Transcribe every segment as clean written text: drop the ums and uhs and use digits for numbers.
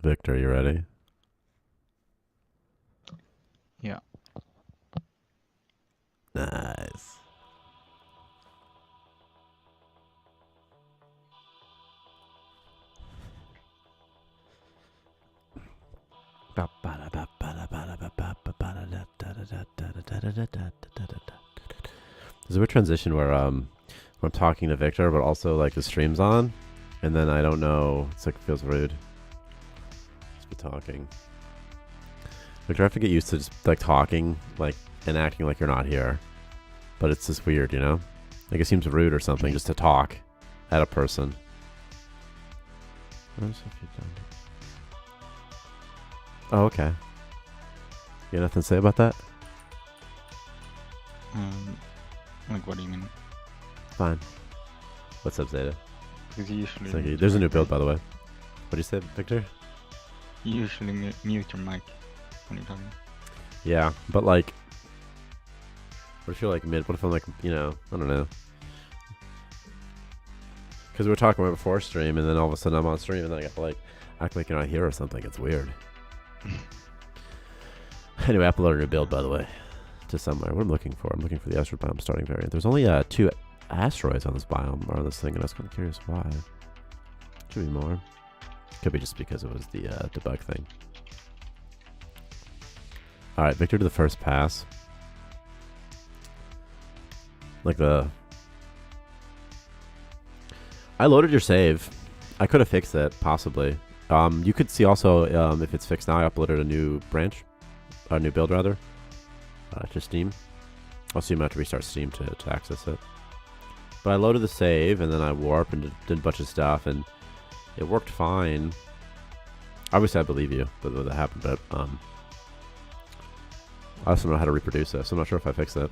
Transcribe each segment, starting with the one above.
Victor, you ready? Yeah. Nice. There's a weird transition where I'm talking to Victor, but also like the stream's on, and then I don't know. It's like it feels rude. Just be talking. Victor, I have to get used to just like talking, like and acting like you're not here, but it's just weird, you know? Like it seems rude or something just to talk at a person. Oh, okay. You got nothing to say about that? Like, what do you mean? Fine. What's up, Zeta? Because you usually... There's a new build, by the way. What do you say, Victor? You usually mute your mic when you're talking. Yeah, but like... What if you're like mid... What if I'm like, you know, I don't know. Because we were talking about before stream, and then all of a sudden I'm on stream, and then I got to like act like you're not here or something. It's weird. Anyway, I uploaded a build, by the way, to somewhere. What I'm looking for? I'm looking for the asteroid biome starting variant. There's only 2 asteroids on this biome, or on this thing, and I was kind of curious why. Should be more. Could be just because it was the debug thing. Alright, Victor to the first pass. Like the... I loaded your save. I could have fixed it, possibly. You could see also, if it's fixed now, I uploaded a new branch. A new build, rather. To Steam. Also, you might have to restart Steam to access it. But I loaded the save, and then I warped and did a bunch of stuff, and it worked fine. Obviously, I believe you that that happened, but I also don't know how to reproduce this, so I'm not sure if I fixed it.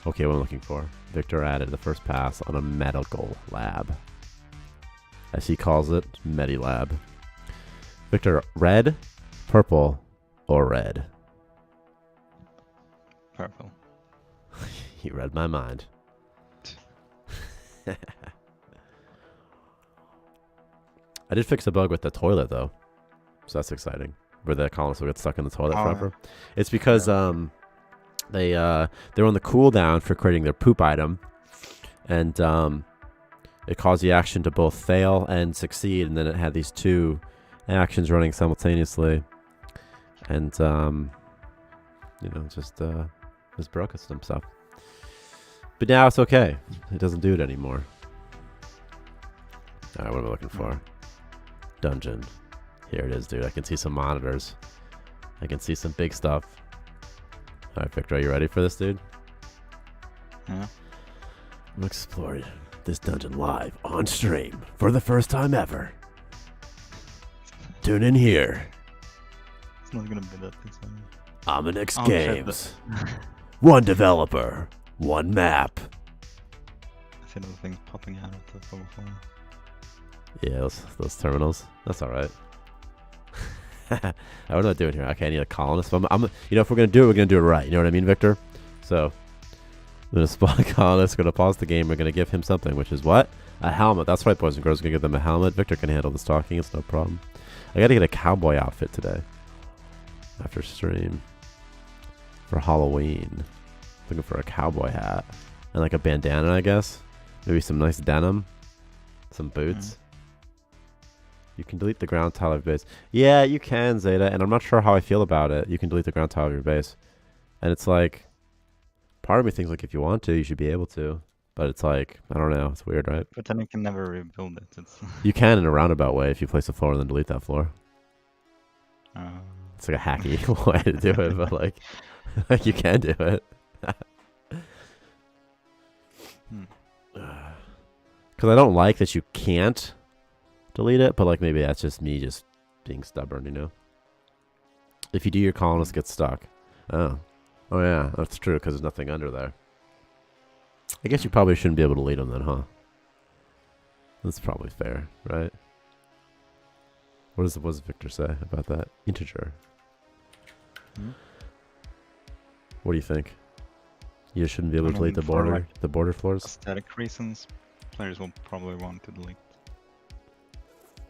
Okay, what I'm looking for. Victor added the first pass on a medical lab. As he calls it, Medilab. Victor, red, purple, or red? Purple. You read my mind. I did fix a bug with the toilet, though. So that's exciting. Where the colonists will get stuck in the toilet forever. Yeah. It's because they're on the cooldown for creating their poop item. And it caused the action to both fail and succeed. And then it had these 2 actions running simultaneously. And, you know, just broke some stuff. But now it's okay. It doesn't do it anymore. Alright, what am I looking for? Dungeon. Here it is, dude. I can see some monitors. I can see some big stuff. Alright, Victor, are you ready for this, dude? Yeah. I'm exploring this dungeon live on stream for the first time ever. Tune in here. It's not gonna be that exciting. Ominix Games. 1 developer, 1 map. I see those things popping out of the before. Yeah, those terminals. That's all right. What am I doing here? Okay, I need a colonist. You know, if we're gonna do it right. You know what I mean, Victor? So, I'm gonna spawn a colonist. We're gonna pause the game. We're gonna give him something, which is what? A helmet. That's right, boys and girls. We're gonna give them a helmet. Victor can handle this talking. It's no problem. I gotta get a cowboy outfit today. After stream. For Halloween. Looking for a cowboy hat. And like a bandana, I guess. Maybe some nice denim. Some boots. You can delete the ground tile of your base. Yeah, you can, Zeta, and I'm not sure how I feel about it. You can delete the ground tile of your base. And it's like, part of me thinks like if you want to, you should be able to. But it's like, I don't know. It's weird, right? But then you can never rebuild it. You can in a roundabout way if you place a floor and then delete that floor. It's like a hacky way to do it, but like you can do it. Because I don't like that you can't delete it, but like maybe that's just me just being stubborn, you know? If you do, your colonists get stuck. Oh yeah, that's true because there's nothing under there. I guess you probably shouldn't be able to delete them then, huh? That's probably fair, right? What does Victor say about that? Integer. What do you think? You shouldn't be able to delete the border floors? Aesthetic reasons. players will probably want to delete.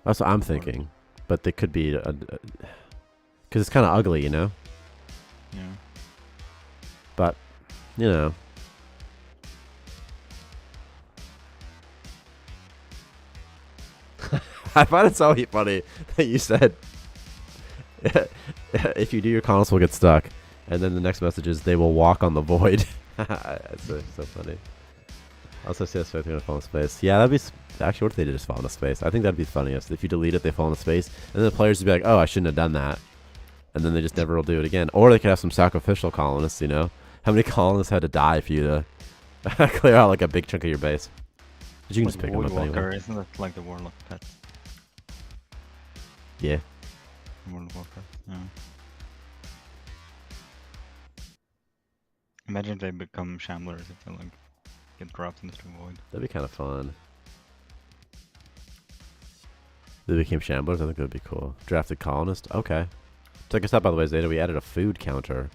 That's what I'm thinking. But they could be... Because it's kind of ugly, you know? Yeah. But, you know... I find it so funny that you said... if you do, your colonists will get stuck. And then the next message is, they will walk on the void. That's so funny. Also, see us going to fall into space. Yeah, that'd be... Actually, what if they did just fall into space? I think that'd be funniest. If you delete it, they fall into space. And then the players would be like, oh, I shouldn't have done that. And then they just never will do it again. Or they could have some sacrificial colonists, you know? How many colonists had to die for you to clear out like a big chunk of your base? But you can just pick them up anyway. Isn't that like the Warlock pet? Yeah. World of Warcraft, yeah. Imagine if they become Shamblers if they like get dropped into the void. That'd be kind of fun. They became Shamblers? I think that'd be cool. Drafted Colonist? Okay. Check us out, by the way, Zeta. We added a food counter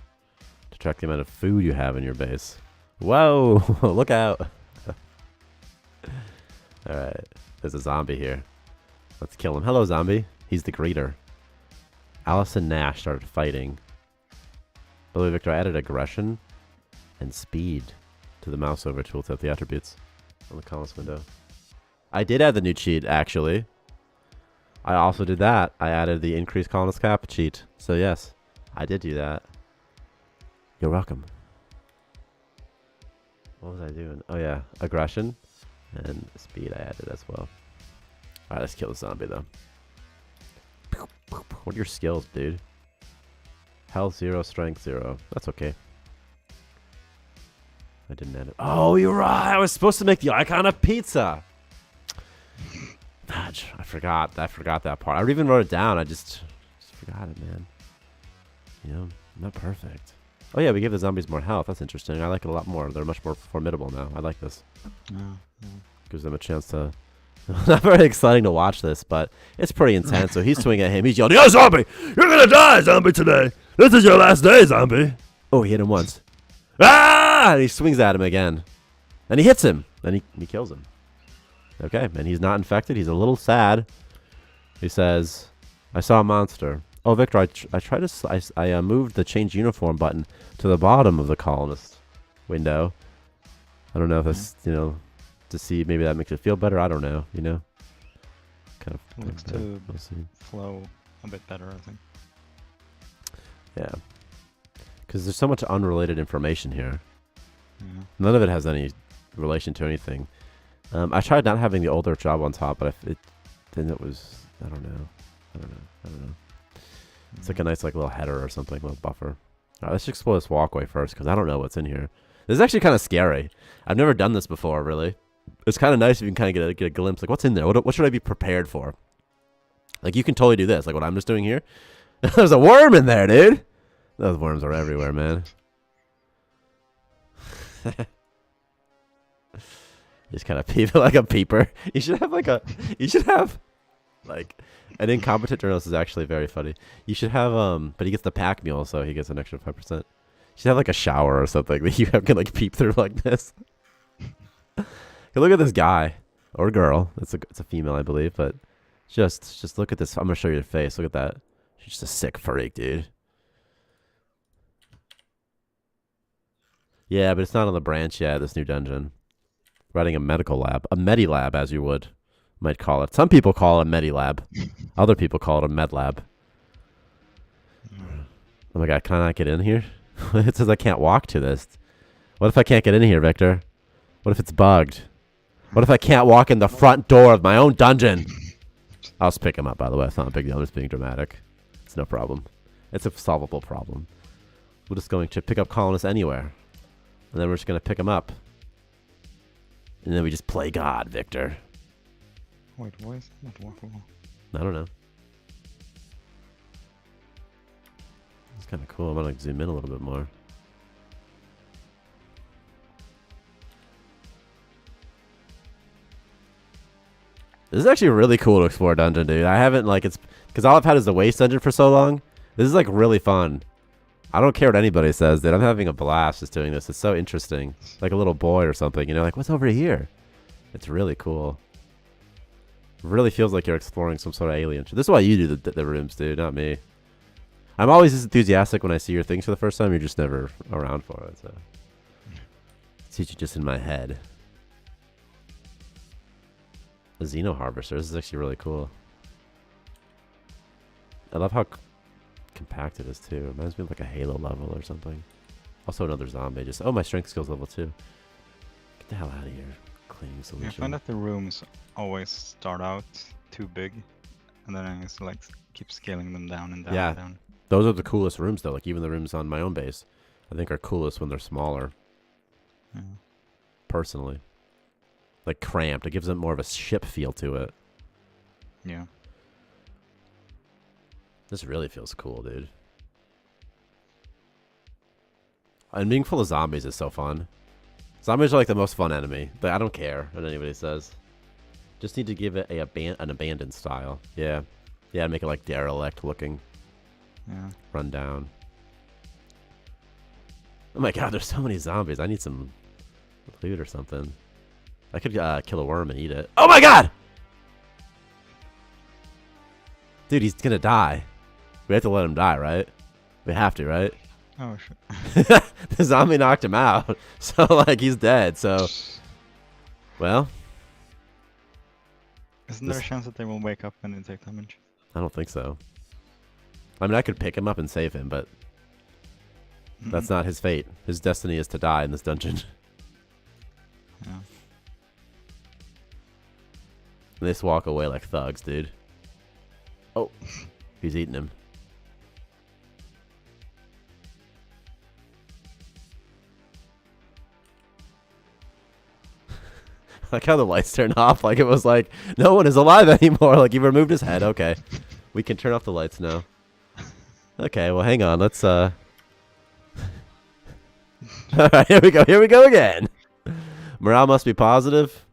to track the amount of food you have in your base. Whoa! Look out! Alright. There's a zombie here. Let's kill him. Hello, zombie. He's the greeter. Allison Nash started fighting. By the way, Victor, I added aggression and speed to the mouse over tooltip, the attributes on the columns window. I did add the new cheat, actually. I also did that. I added the increased colonist cap cheat. So yes, I did do that. You're welcome. What was I doing? Oh yeah, aggression and speed I added as well. Alright, let's kill the zombie though. What are your skills, dude? Health 0, strength 0. That's okay. I didn't add it. Oh, you're right. I was supposed to make the icon of pizza. I forgot that part. I even wrote it down. I just forgot it, man. You know, I'm not perfect. Oh yeah, we give the zombies more health. That's interesting. I like it a lot more. They're much more formidable now. I like this. Gives them a chance to... Not very exciting to watch this, but it's pretty intense. So he's swinging at him. He's yelling, "Yo, zombie! You're gonna die, zombie, today! This is your last day, zombie!" Oh, he hit him once. Ah! And he swings at him again. And he hits him. Then he kills him. Okay, and he's not infected. He's a little sad. He says, "I saw a monster." Oh, Victor, I moved the change uniform button to the bottom of the colonist window. I don't know if that's, you know, to see maybe that makes it feel better. I don't know, you know. Kind of looks to flow a bit better, I think. Yeah, because there's so much unrelated information here. Yeah. None of it has any relation to anything. I tried not having the older job on top, but then it was, I don't know. It's like a nice like little header or something, little buffer. All right, let's explore this walkway first, because I don't know what's in here. This is actually kind of scary. I've never done this before, really. It's kind of nice if you can kind of get a glimpse, like what's in there. What should I be prepared for? Like you can totally do this, like what I'm just doing here. There's a worm in there, dude. Those worms are everywhere, man. Just kind of peep like a peeper. You should have like an incompetent journalist is actually very funny. You should have but he gets the pack mule, so he gets an extra 5%. You should have like a shower or something that you can like peep through like this. Hey, look at this guy or girl. It's a female, I believe, but just look at this. I'm gonna show you the face. Look at that. She's just a sick freak, dude. Yeah, but it's not on the branch yet. This new dungeon. Running a medical lab, a medilab, as you might call it. Some people call it a medilab. Other people call it a med lab. Oh my god, can I not get in here? It says I can't walk to this. What if I can't get in here, Victor? What if it's bugged? What if I can't walk in the front door of my own dungeon? I'll just pick him up, by the way. It's not a big deal. I'm just being dramatic. It's no problem. It's a solvable problem. We're just going to pick up colonists anywhere. And then we're just going to pick them up. And then we just play God, Victor. Wait, why is that not walkable? I don't know. It's kind of cool. I'm going to zoom in a little bit more. This is actually really cool to explore dungeon, dude. I haven't, like, it's... Because all I've had is the waste dungeon for so long. This is, like, really fun. I don't care what anybody says, dude. I'm having a blast just doing this. It's so interesting. Like a little boy or something, you know? Like, what's over here? It's really cool. It really feels like you're exploring some sort of alien shit. This is why you do the rooms, dude, not me. I'm always as enthusiastic when I see your things for the first time. You're just never around for it, so. It's usually just in my head. The Xeno Harvester. This is actually really cool. I love how compact it is, too. It reminds me of like a Halo level or something. Also another zombie. Just, oh, my strength skills level 2. Get the hell out of here. Cleaning solution. I find that the rooms always start out too big, and then I just like keep scaling them down and down and down. Those are the coolest rooms, though. Like, even the rooms on my own base, I think are coolest when they're smaller. Yeah. Personally. Like, cramped. It gives it more of a ship feel to it. Yeah. This really feels cool, dude. And being full of zombies is so fun. Zombies are like the most fun enemy. But I don't care what anybody says. Just need to give it an abandoned style. Yeah. Yeah, make it like derelict looking. Yeah. Run down. Oh my god, there's so many zombies. I need some food or something. I could kill a worm and eat it. Oh my god! Dude, he's gonna die. We have to let him die, right? We have to, right? Oh, shit. The zombie knocked him out. So, like, he's dead, so... Well... Isn't there a chance that they will wake up and take damage? I don't think so. I mean, I could pick him up and save him, but... That's not his fate. His destiny is to die in this dungeon. Yeah. They just walk away like thugs, dude. Oh. He's eating him. Like how the lights turned off. Like it was like, no one is alive anymore. Like he removed his head. Okay. We can turn off the lights now. Okay, well hang on. Let's Alright, here we go. Here we go again. Morale must be positive.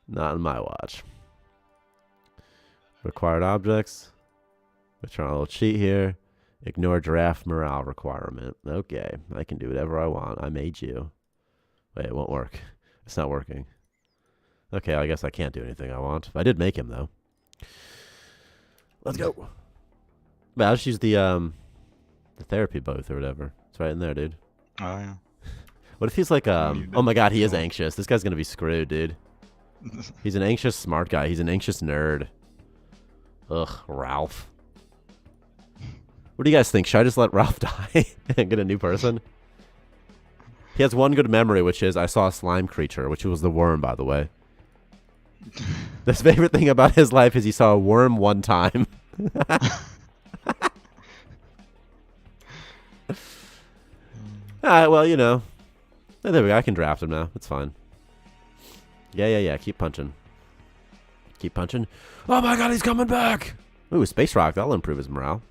Not on my watch. Required objects. We're trying a little cheat here. Ignore draft morale requirement. Okay, I can do whatever I want. I made you. Wait, it won't work. It's not working. Okay, I guess I can't do anything I want. I did make him though. Let's go. But I'll just use the therapy booth or whatever. It's right in there, dude. Oh yeah. What if he's like oh my god, he is anxious. This guy's gonna be screwed, dude. He's an anxious smart guy. He's an anxious nerd. Ugh, Ralph. What do you guys think? Should I just let Ralph die and get a new person? He has one good memory, which is I saw a slime creature, which was the worm, by the way. His favorite thing about his life is he saw a worm one time. Alright, well, you know. Oh, there we go. I can draft him now. It's fine. Yeah. Keep punching. Keep punching. Oh my god, he's coming back! Ooh, Space Rock. That'll improve his morale.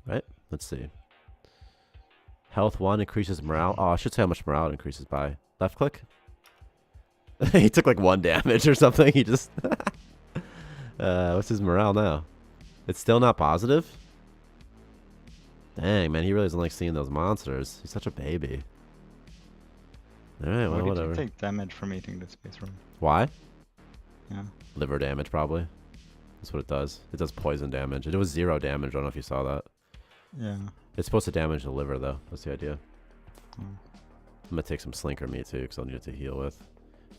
Right? Let's see. Health 1 increases morale. Oh, I should say how much morale it increases by. Left click? He took like 1 damage or something. He just... what's his morale now? It's still not positive? Dang, man. He really doesn't like seeing those monsters. He's such a baby. Alright, well, whatever. Why did you take damage from eating the space room? Why? Yeah. Liver damage, probably. That's what it does. It does poison damage. It was 0 damage. I don't know if you saw that. Yeah. It's supposed to damage the liver, though. That's the idea. Oh. I'm going to take some slinker meat, too, because I'll need it to heal with.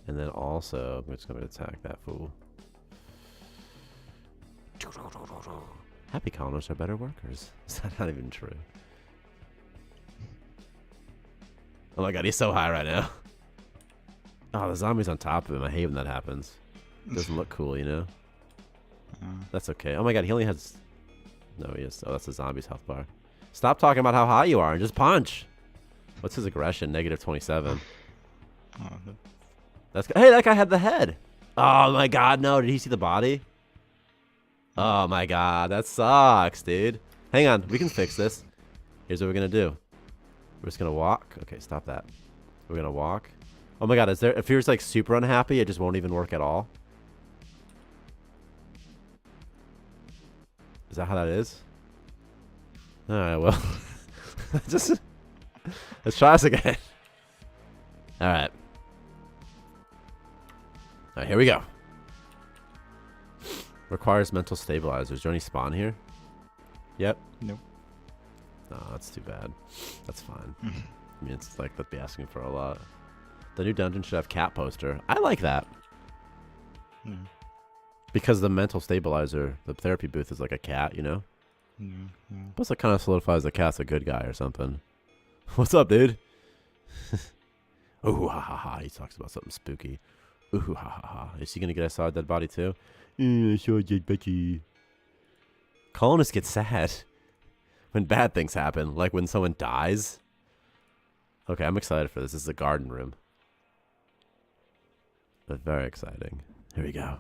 And then also, I'm just going to attack that fool. Happy colonists are better workers. Is that not even true? Oh my god, he's so high right now. Oh, the zombie's on top of him. I hate when that happens. It doesn't look cool, you know? That's okay. Oh my god, he only has... No, he is. Oh, that's the zombie's health bar. Stop talking about how high you are and just punch. What's his aggression? -27. Oh, That's hey, that guy had the head. Oh my god, no. Did he see the body? Oh my god, that sucks, dude. Hang on, we can fix this. Here's what we're gonna do. We're just gonna walk. Okay, stop that. We're gonna walk. Oh my god, is there... If you're like super unhappy, it just won't even work at all. Is that how that is? Alright, well. Just... Let's try this again. All right. All right, here we go. Requires mental stabilizers. Is there any spawn here? Yep. Nope. No, that's too bad. That's fine. I mean, it's like that'd be asking for a lot. The new dungeon should have cat poster. I like that. Because the mental stabilizer, the therapy booth is like a cat, you know? Plus it kind of solidifies the cat's a good guy or something. What's up, dude? Ooh, ha ha ha. He talks about something spooky. Ooh, ha ha ha. Is he going to get a saw a dead body too? I saw a dead body. Colonists get sad when bad things happen, like when someone dies. Okay, I'm excited for this. This is the garden room. But very exciting. Here we go.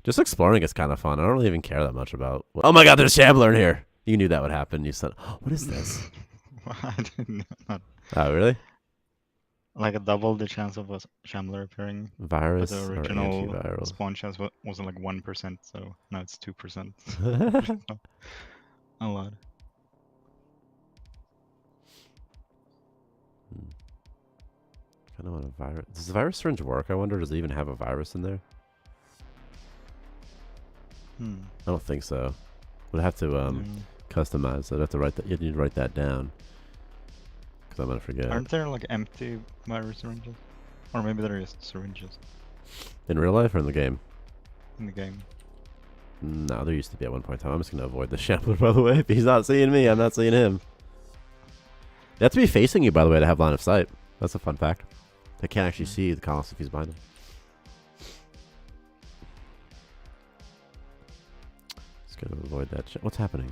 Just exploring is kind of fun. I don't really even care that much about... Oh my god, there's a shambler in here! You knew that would happen. You said, oh, what is this? I didn't know. Oh, really? Like a double the chance of a shambler appearing. Virus But the or original antiviral? spawn chance was like 1%, so now it's 2%. A lot. Kind of want a virus. Does the virus syringe work? I wonder, does it even have a virus in there? I don't think so. We'd have to customize. I'd have to write that. You need to write that down. Because I'm going to forget. Aren't there like empty virus syringes? Or maybe there is syringes In real life or in the game? in the game. No, there used to be at one point in time. I'm just going to avoid the shambler, by the way. If he's not seeing me, I'm not seeing him. They have to be facing you, by the way, to have line of sight. That's a fun fact. They can't actually see the colonist if he's behind them. Just going to avoid that shit. What's happening?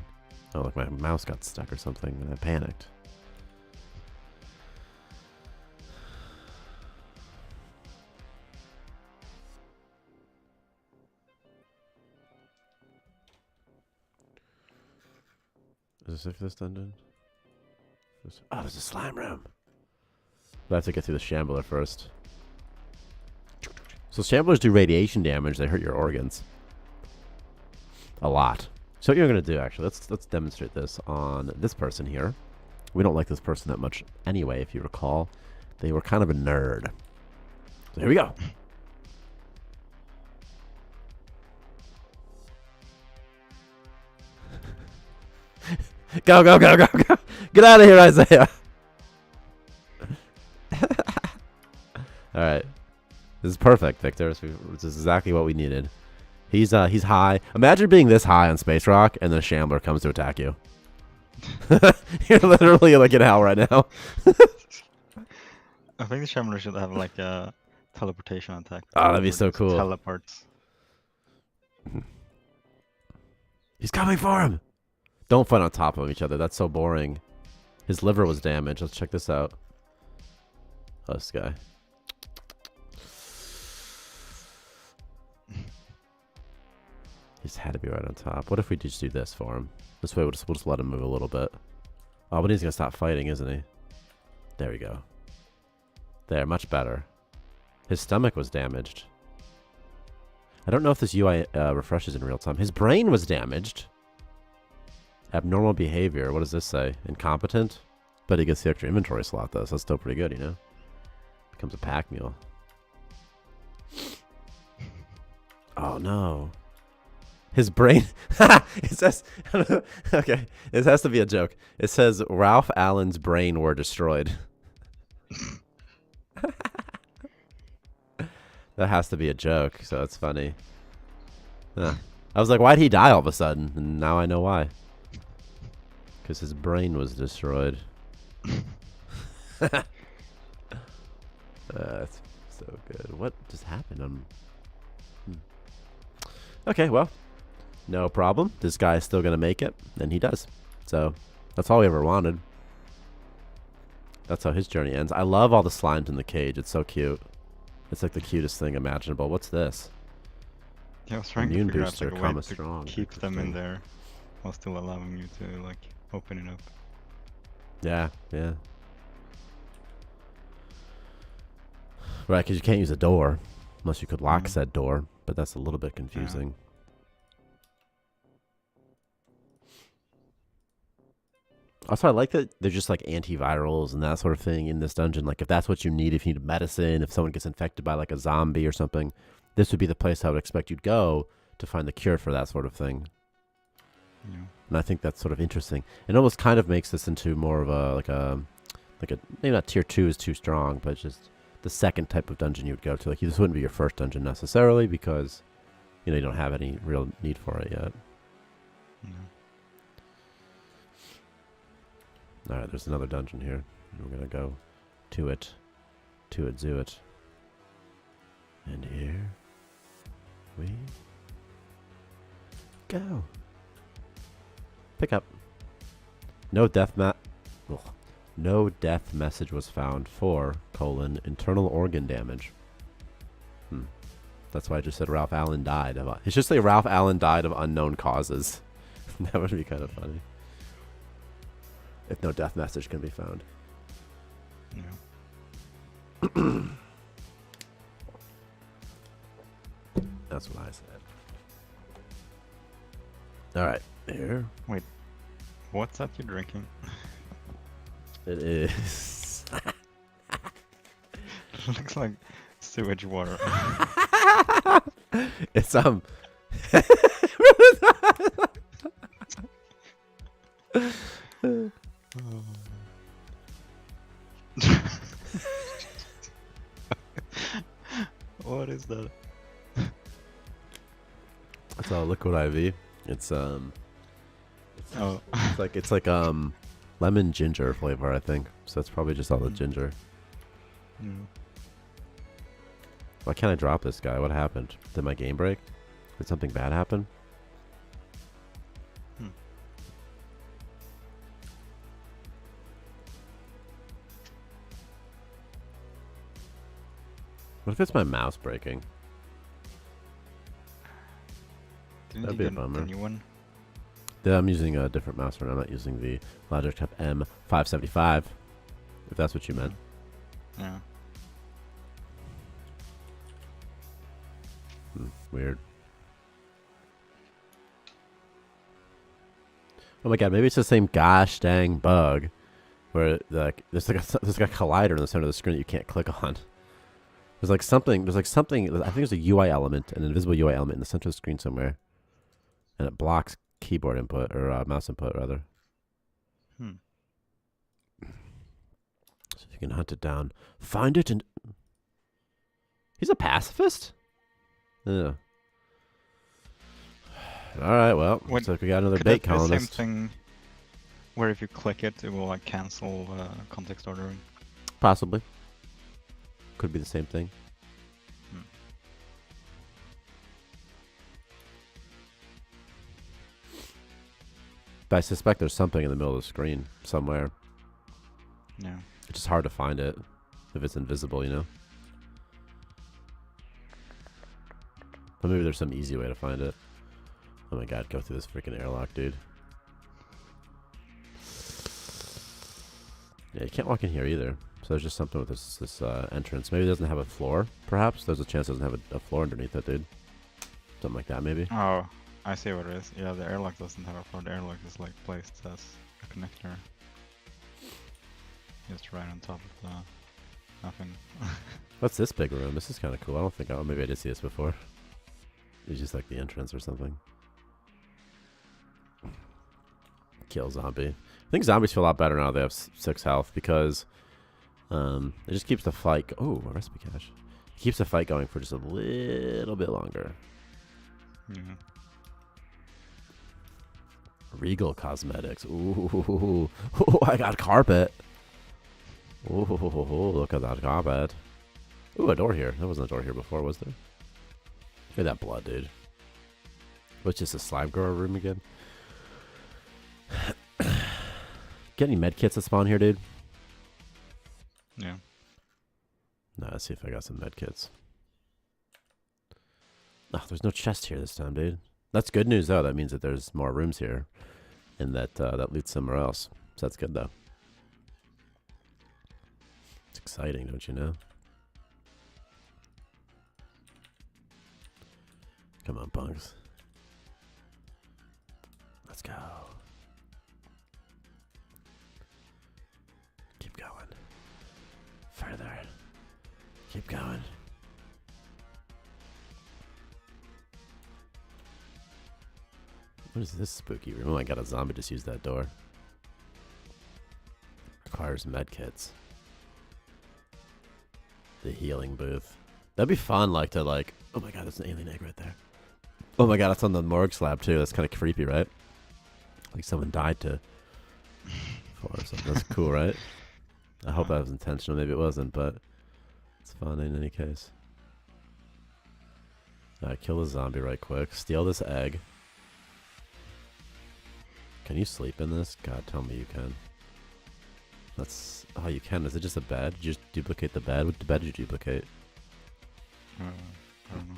Oh, look, my mouse got stuck or something, and I panicked. Is this this dungeon? Oh, there's a slime room. But I have to get through the shambler first. So shamblers do radiation damage. They hurt your organs. A lot. So what you're going to do, actually, let's demonstrate this on this person here. We don't like this person that much anyway, if you recall. They were kind of a nerd. So here we go. Go, go, go, go, go. Get out of here, Isaiah. All right. This is perfect, Victor. This is exactly what we needed. He's high. Imagine being this high on Space Rock and then a shambler comes to attack you. You're literally like in hell right now. I think the shambler should have like a teleportation attack. Oh, that'd be so cool. Teleports. He's coming for him. Don't fight on top of each other. That's so boring. His liver was damaged. Let's check this out. Oh, this guy. He's had to be right on top. What if we just do this for him? This way we'll just let him move a little bit. Oh, but he's going to stop fighting, isn't he? There we go. There, much better. His stomach was damaged. I don't know if this UI refreshes in real time. His brain was damaged. Abnormal behavior. What does this say? Incompetent? But he gets the extra inventory slot, though, so that's still pretty good, you know? Becomes a pack mule. Oh, no. His brain... It says... Okay, this has to be a joke. It says, Ralph Allen's brain were destroyed. That has to be a joke, so it's funny. I was like, why'd he die all of a sudden? And now I know why. Because his brain was destroyed. That's so good. What just happened? Okay, well, no problem. This guy is still going to make it, and he does. So that's all we ever wanted. That's how his journey ends. I love all the slimes in the cage. It's so cute. It's like the cutest thing imaginable. What's this? Yeah, I was trying Immune to figure booster, out like, a comma way to strong. keep them in there while still allowing you to like open it up. Yeah, yeah. Right, because you can't use a door unless you could lock said door, but that's a little bit confusing. Also, I like that they're just like antivirals and that sort of thing in this dungeon. Like, if that's what you need, if you need medicine, if someone gets infected by like a zombie or something, this would be the place I would expect you'd go to find the cure for that sort of thing. Yeah. And I think that's sort of interesting. It almost kind of makes this into more of a maybe not tier 2 is too strong, but just the second type of dungeon you would go to. Like, this wouldn't be your first dungeon necessarily because, you know, you don't have any real need for it yet. Yeah. All right, there's another dungeon here. We're gonna go to it, do it, and here we go. Pick up. No death message was found for internal organ damage. That's why I just said Ralph Allen died of. It's just like Ralph Allen died of unknown causes. That would be kind of funny. If no death message can be found. Yeah. That's what I said. All right, here. Wait, what's that you're drinking? It is. It looks like sewage water. It's What is that? It's a liquid IV. It's it's like lemon ginger flavor, I think. So that's probably just all the ginger. Yeah. Why can't I drop this guy? What happened? Did my game break? Did something bad happen? What if it's my mouse breaking? Didn't That'd you be a get bummer. the new one? Yeah, I'm using a different mouse right now. I'm not using the Logitech M575. If that's what you meant. Yeah. Weird. Oh my god, maybe it's the same gosh dang bug where like there's like a collider in the center of the screen that you can't click on. There's like something, I think there's a UI element, an invisible UI element in the center of the screen somewhere. And it blocks keyboard input, or mouse input rather. So if you can hunt it down, find it and... He's a pacifist? Yeah. Alright, well, looks like we got another bait colonist. Could that be the same thing where if you click it, it will like cancel context ordering? Possibly. Could be the same thing. But I suspect there's something in the middle of the screen somewhere. Yeah. It's just hard to find it if it's invisible, you know? But maybe there's some easy way to find it. Oh my god, go through this freaking airlock, dude. Yeah, you can't walk in here either. So there's just something with this entrance. Maybe it doesn't have a floor, perhaps? There's a chance it doesn't have a floor underneath it, dude. Something like that, maybe. Oh, I see what it is. Yeah, the airlock doesn't have a floor. The airlock is like placed as a connector. Just right on top of the nothing. What's this big room? This is kind of cool. I don't think maybe I did see this before. It's just like the entrance or something. Kill zombie. I think zombies feel a lot better now they have 6 health because it just keeps the fight. Oh, a recipe cache. It keeps the fight going for just a little bit longer. Yeah. Regal Cosmetics. Ooh, I got carpet. Ooh, look at that carpet. Ooh, a door here. There wasn't a door here before, was there? Look at that blood, dude. What's just a slime grower room again? Get any med kits that spawn here, dude? Yeah. Nah, let's see if I got some med kits. Oh, there's no chest here this time, dude. That's good news, though. That means that there's more rooms here. And that that leads somewhere else. So that's good, though. It's exciting, don't you know? Come on, punks. Let's go. going. What is this spooky room? Oh my god, a zombie just used that door. Requires medkits. The healing booth. That'd be fun, like, to, like... Oh my god, there's an alien egg right there. Oh my god, it's on the morgue slab, too. That's kind of creepy, right? Like someone died to... or something. That's cool, right? I hope that was intentional. Maybe it wasn't, but... It's fun in any case. Alright, kill the zombie right quick. Steal this egg. Can you sleep in this? God, tell me you can. That's... Oh, you can. Is it just a bed? Did you just duplicate the bed? What bed did you duplicate? I don't know.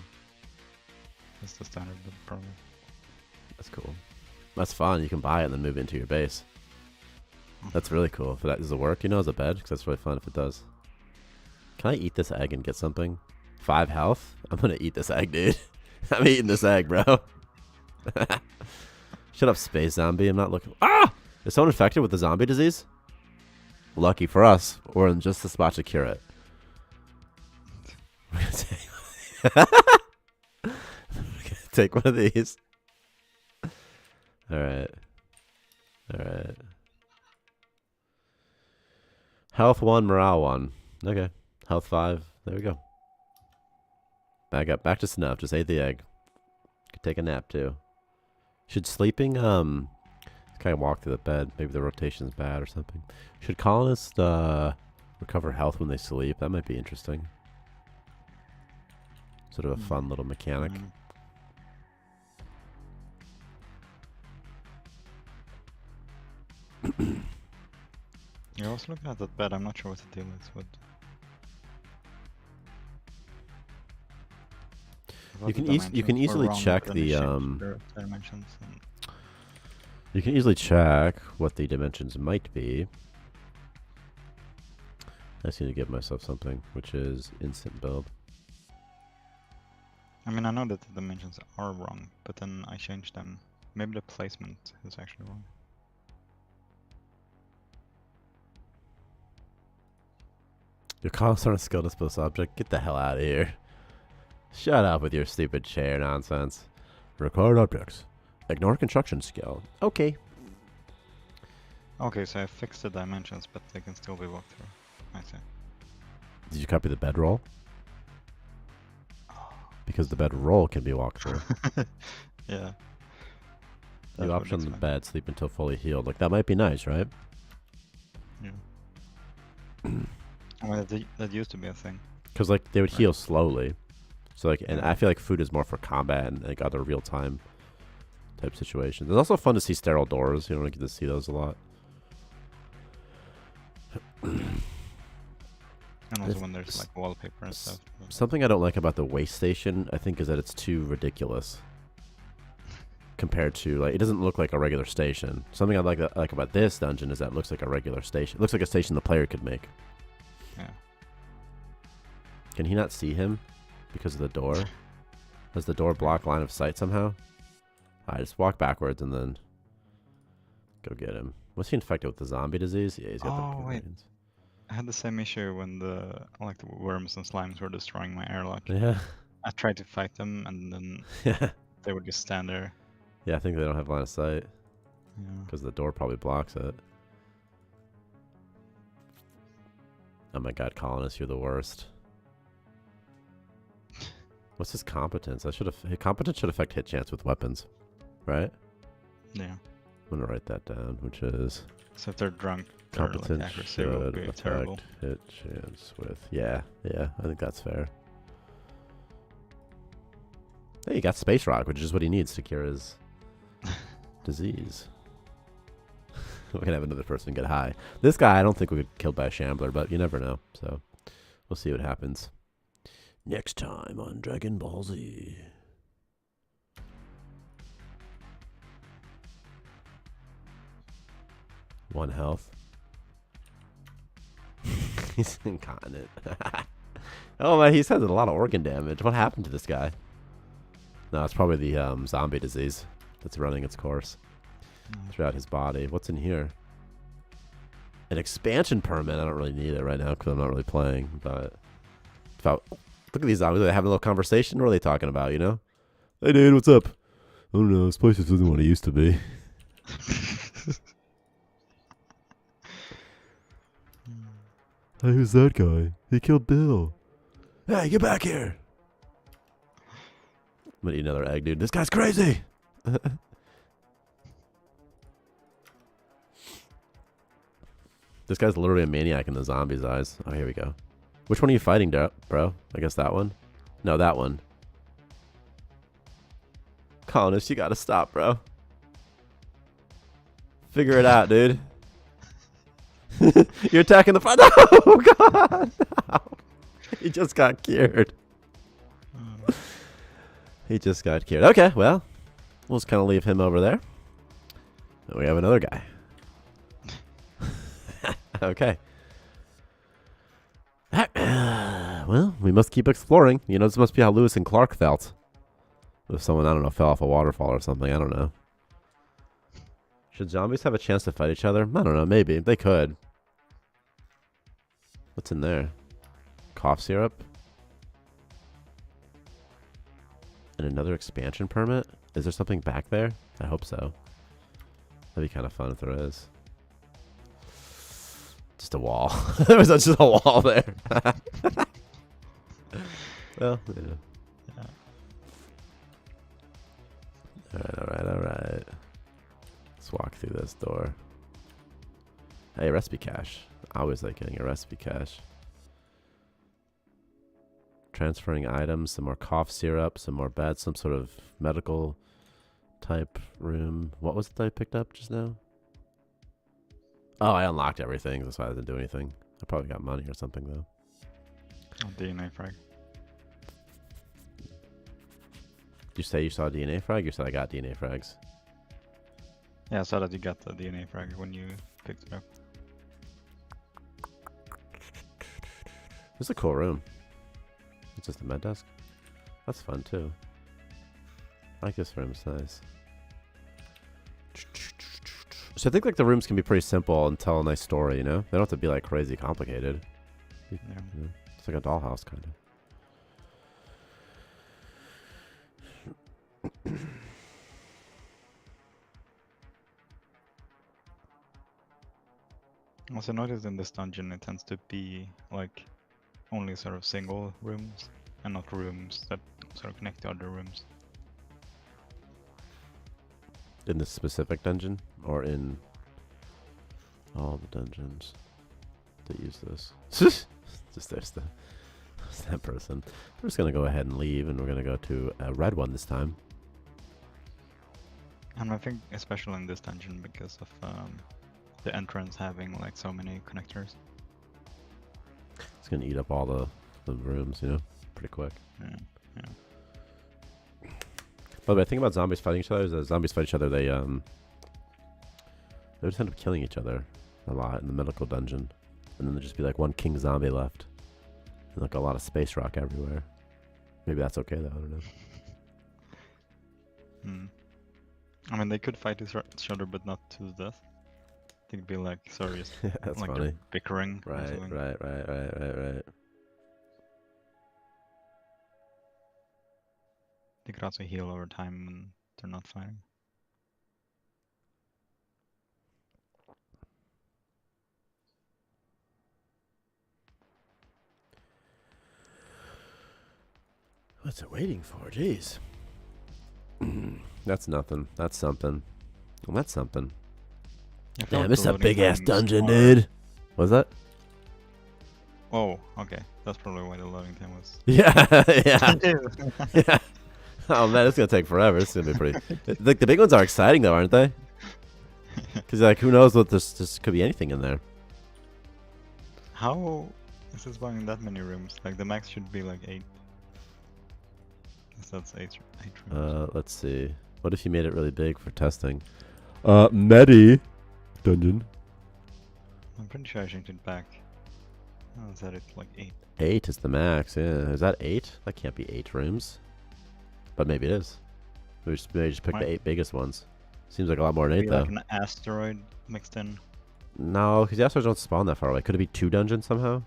That's the standard bed, probably. That's cool. That's fun. You can buy it and then move it into your base. That's really cool. If that does it work, you know, as a bed? Because that's really fun if it does. Can I eat this egg and get something? 5 health? I'm gonna eat this egg, dude. I'm eating this egg, bro. Shut up, space zombie. I'm not looking... Ah! Is someone infected with the zombie disease? Lucky for us. We're in just the spot to cure it. We're gonna take one of these. Alright. Alright. Health 1, morale 1. Okay. Health 5. There we go. Back to snuff. Just ate the egg. Could take a nap too. Should sleeping kind of walk through the bed? Maybe the rotation's bad or something. Should colonists recover health when they sleep? That might be interesting. Sort of a fun little mechanic. You're also looking at that bed. I'm not sure what the deal is with. You can easily check the dimensions. You can easily check what the dimensions might be. I just need to give myself something, which is instant build. I mean, I know that the dimensions are wrong, but then I changed them. Maybe the placement is actually wrong. Your columns are a skill disposed object. Get the hell out of here. Shut up with your stupid chair nonsense. Required objects. Ignore construction skill. Okay. Okay, so I fixed the dimensions, but they can still be walked through. I see. Did you copy the bedroll? Because the bedroll can be walked through. Yeah. You option the bed, sleep until fully healed. Like, that might be nice, right? Yeah. I mean, that used to be a thing. Because, like, they would heal slowly. So, like, and I feel like food is more for combat and, like, other real-time type situations. It's also fun to see sterile doors. You don't get to see those a lot. And also when there's, like, wallpaper and stuff. Something I don't like about the waste station, I think, is that it's too ridiculous. Compared to, like, it doesn't look like a regular station. Something I like about this dungeon is that it looks like a regular station. It looks like a station the player could make. Yeah. Can he not see him because of the door? Does the door block line of sight somehow? Alright, just walk backwards and then go get him. Was he infected with the zombie disease? Yeah, he's got the veins. I had the same issue when the worms and slimes were destroying my airlock. Yeah. I tried to fight them and then they would just stand there. Yeah, I think they don't have line of sight. Yeah. Because the door probably blocks it. Oh my god, colonists, you're the worst. What's his competence? His competence should affect hit chance with weapons, right? Yeah. I'm gonna write that down, which is... So if they're drunk, competence accuracy would be terrible. Hit chance with... Yeah, I think that's fair. Hey, you got Space Rock, which is what he needs to cure his disease. We're gonna have another person get high. This guy, I don't think we could kill by a shambler, but you never know. So, we'll see what happens. Next time on Dragon Ball Z. One health. He's incontinent. Oh man, he's had a lot of organ damage. What happened to this guy? No, it's probably the zombie disease that's running its course throughout his body. What's in here? An expansion permit. I don't really need it right now because I'm not really playing, but Look at these zombies. Are they having a little conversation? What are they talking about, you know? Hey, dude, what's up? I don't know. This place just isn't what it used to be. Hey, who's that guy? He killed Bill. Hey, get back here. I'm gonna eat another egg, dude. This guy's crazy. This guy's literally a maniac in the zombie's eyes. Oh, here we go. Which one are you fighting, bro? I guess that one? No, that one. Colonist, you gotta stop, bro. Figure it out, dude. You're attacking the front. Oh, God. No. He just got cured. He just got cured. Okay, well, we'll just kind of leave him over there. And we have another guy. Okay. Well, we must keep exploring. You know, this must be how Lewis and Clark felt. If someone, I don't know, fell off a waterfall or something. I don't know. Should zombies have a chance to fight each other? I don't know. Maybe. They could. What's in there? Cough syrup? And another expansion permit? Is there something back there? I hope so. That'd be kind of fun if there is. Just a wall. There was just a wall there. Well, yeah. Alright. Let's walk through this door. Hey, recipe cache. I always like getting a recipe cache. Transferring items, some more cough syrup, some more beds, some sort of medical type room. What was it that I picked up just now? Oh, I unlocked everything. That's why I didn't do anything. I probably got money or something, though. Oh, DNA frag. Did you say you saw a DNA frag? You said I got DNA frags. Yeah, I saw that you got the DNA frag when you picked it up. This is a cool room. It's just a med desk. That's fun, too. I like this room. It's nice. So I think like the rooms can be pretty simple and tell a nice story, you know? They don't have to be like crazy complicated. Yeah. You know? It's like a dollhouse kind of. Also noticed in this dungeon it tends to be like only sort of single rooms and not rooms that sort of connect to other rooms. In this specific dungeon? Or in all the dungeons that use this? Just there's that person. We're just going to go ahead and leave, and we're going to go to a red one this time. And I think especially in this dungeon because of the entrance having like so many connectors. It's going to eat up all the rooms, you know, pretty quick. Yeah. By the way, the thing about zombies fighting each other is that zombies fight each other, they just end up killing each other a lot in the medical dungeon. And then there'd just be like one king zombie left. And like a lot of space rock everywhere. Maybe that's okay though, I don't know. I mean, they could fight each other, but not to the death. I think it'd be like serious. That's like funny. Bickering. Right. They could also heal over time when they're not fighting. What's it waiting for? Jeez. That's nothing. That's something. Well, that's something. Damn, this is a big ass dungeon, dude. What was that? Oh, okay. That's probably why the loading time was. Yeah. Yeah. Oh man, it's gonna take forever. It's gonna be pretty. Like the big ones are exciting though, aren't they? Because like, who knows what this could be anything in there. How is this buying that many rooms? Like the max should be like 8. That's 8 rooms. Let's see. What if you made it really big for testing? Medi dungeon. I'm pretty sure I changed it back. I set it like 8. 8 is the max. Yeah, is that 8? That can't be 8 rooms. But maybe it is. Maybe just pick the 8 biggest ones. Seems like a lot more than 8 though. Like an asteroid mixed in. No, because the asteroids don't spawn that far away. Could it be 2 dungeons somehow?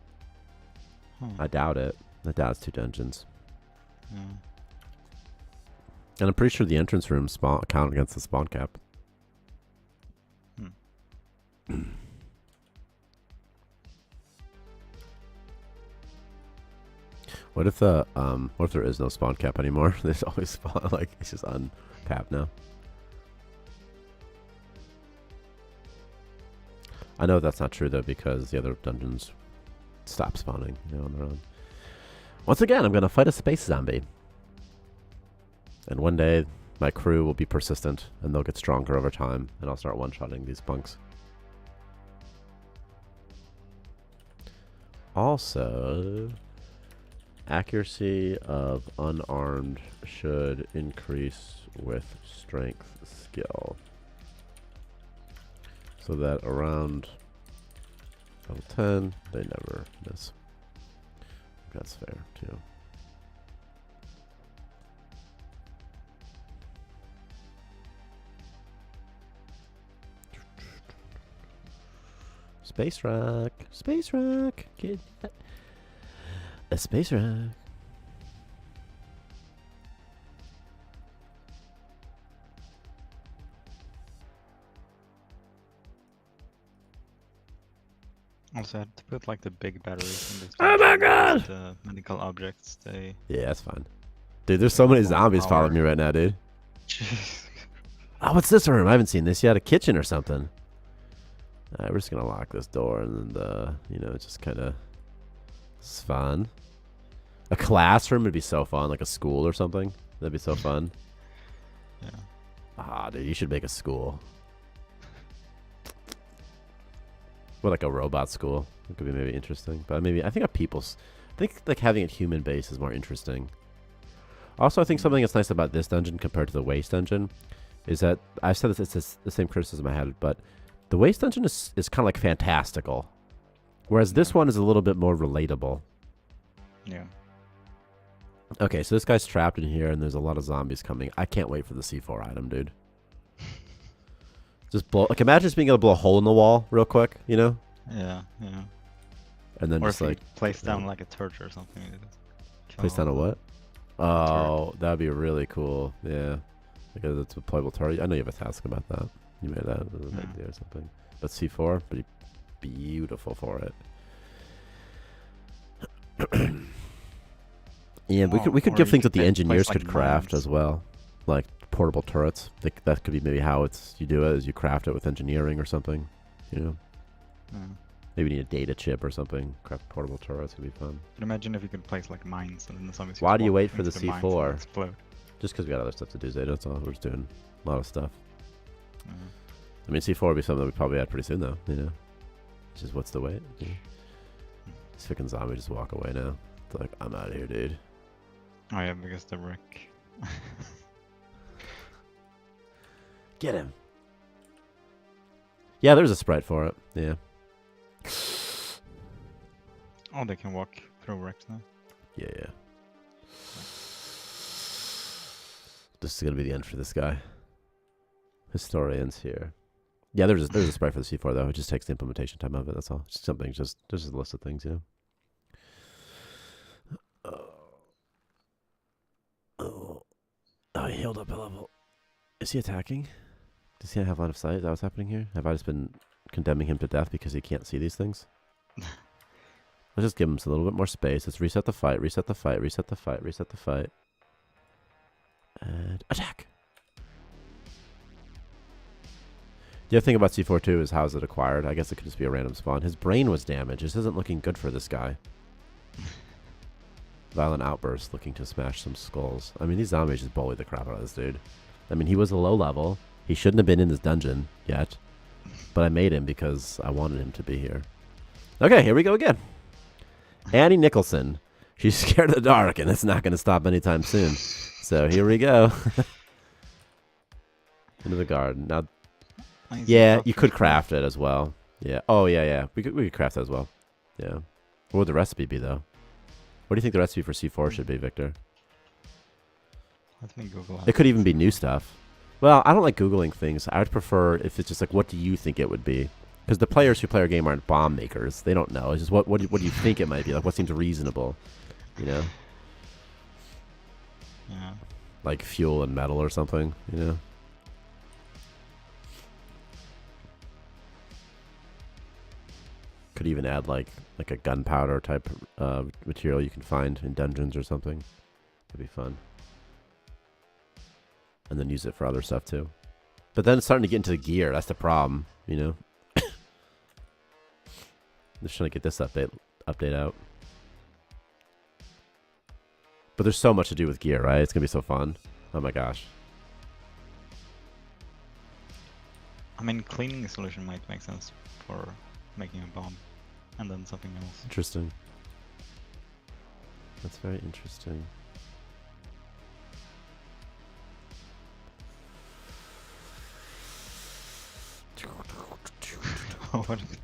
I doubt it. I doubt it's 2 dungeons. Yeah. And I'm pretty sure the entrance rooms spawn count against the spawn cap. What if there is no spawn cap anymore? There's always spawn, like, it's just uncapped now. I know that's not true though, because the other dungeons stop spawning, you know, on their own. Once again, I'm gonna fight a space zombie. And one day my crew will be persistent and they'll get stronger over time, and I'll start one-shotting these punks. Also, accuracy of unarmed should increase with strength skill, so that around level 10 they never miss. That's fair too. Space rock, kid. A space rock. Also, I had to put like the big batteries in this. Oh my god! The medical objects, they. Yeah, that's fine. Dude, there's so many zombies power. following me right now, dude. Oh, what's this room? I haven't seen this yet. A kitchen or something. Alright, we're just gonna lock this door and then, you know, just kind of. It's fun. A classroom would be so fun, like a school or something. That'd be so fun. Yeah. Ah, dude, you should make a school. Or like a robot school. It could be maybe interesting. But maybe, I think I think like having a human base is more interesting. Also, I think something that's nice about this dungeon compared to the Waste dungeon is that, I've said this, it's the same criticism I had, but the Waste dungeon is kind of like fantastical. Whereas this one is a little bit more relatable. Yeah. Okay, so this guy's trapped in here and there's a lot of zombies coming. I can't wait for the C4 item, dude. Just blow, like, imagine just being able to blow a hole in the wall real quick, you know? Yeah, yeah. And then Or just if like you place down like a torch or something. You just kill place down a all what? Oh, that'd be really cool. Yeah, because it's a playable target. I know you have a task about that. You made that as an Yeah. idea or something. But C4, pretty beautiful for it. Yeah, we Oh, could or give you things that the could engineers place, could like, craft mines. as well, like portable turrets. That could be maybe how you do it, is you craft it with engineering or something. You know, Yeah. maybe you need a data chip or something. Craft portable turrets would be fun. But imagine if you could place like mines and then the zombies. Why just do you walk wait for the into mines and C4? explode. Just because we got other stuff to do, Zay. That's all. We're just doing a lot of stuff. Yeah. I mean, C4 would be something that we probably had pretty soon, though. You know, it's just what's the wait? You know? This freaking zombie just walk away now. It's like, I'm out of here, dude. Oh yeah, because the wreck. Get him. Yeah, there's a sprite for it. Yeah. Oh, they can walk through wrecks now. Yeah, yeah. This is gonna be the end for this guy. His story ends here. Yeah, there's a sprite for the C4 though. It just takes the implementation time of it. That's all. Just something. Just a list of things, you know. Oh, he healed up a level. Is he attacking? Does he have line of sight? Is that what's happening here? Have I just been condemning him to death because he can't see these things? Let's just give him a little bit more space. Let's reset the fight, reset the fight, reset the fight, reset the fight. And attack! The other thing about C4 too is how is it acquired? I guess it could just be a random spawn. His brain was damaged. This isn't looking good for this guy. Violent outburst looking to smash some skulls. I mean, these zombies just bully the crap out of this dude. I mean, he was a low level. He shouldn't have been in this dungeon yet. But I made him because I wanted him to be here. Okay, here we go again. Annie Nicholson. She's scared of the dark, and it's not going to stop anytime soon. So here we go. Into the garden. Now, yeah, you could craft it as well. Yeah. Oh, yeah, yeah. We could craft that as well. Yeah. What would the recipe be, though? What do you think the recipe for C4 should be, Victor? Let me Google It could even be new stuff. Well, I don't like Googling things. I would prefer if it's just like, what do you think it would be? Because the players who play our game aren't bomb makers. They don't know. It's just what do you think it might be? Like, what seems reasonable? You know, Yeah. like fuel and metal or something. You know. Could even add like a gunpowder type material you can find in dungeons or something. It'd be fun. And then use it for other stuff too. But then it's starting to get into the gear. That's the problem, you know. Just trying to get this update out. But there's so much to do with gear, right? It's gonna be so fun. Oh my gosh. I mean, cleaning solution might make sense for making a bomb, and then something else. Interesting. That's very interesting. What if,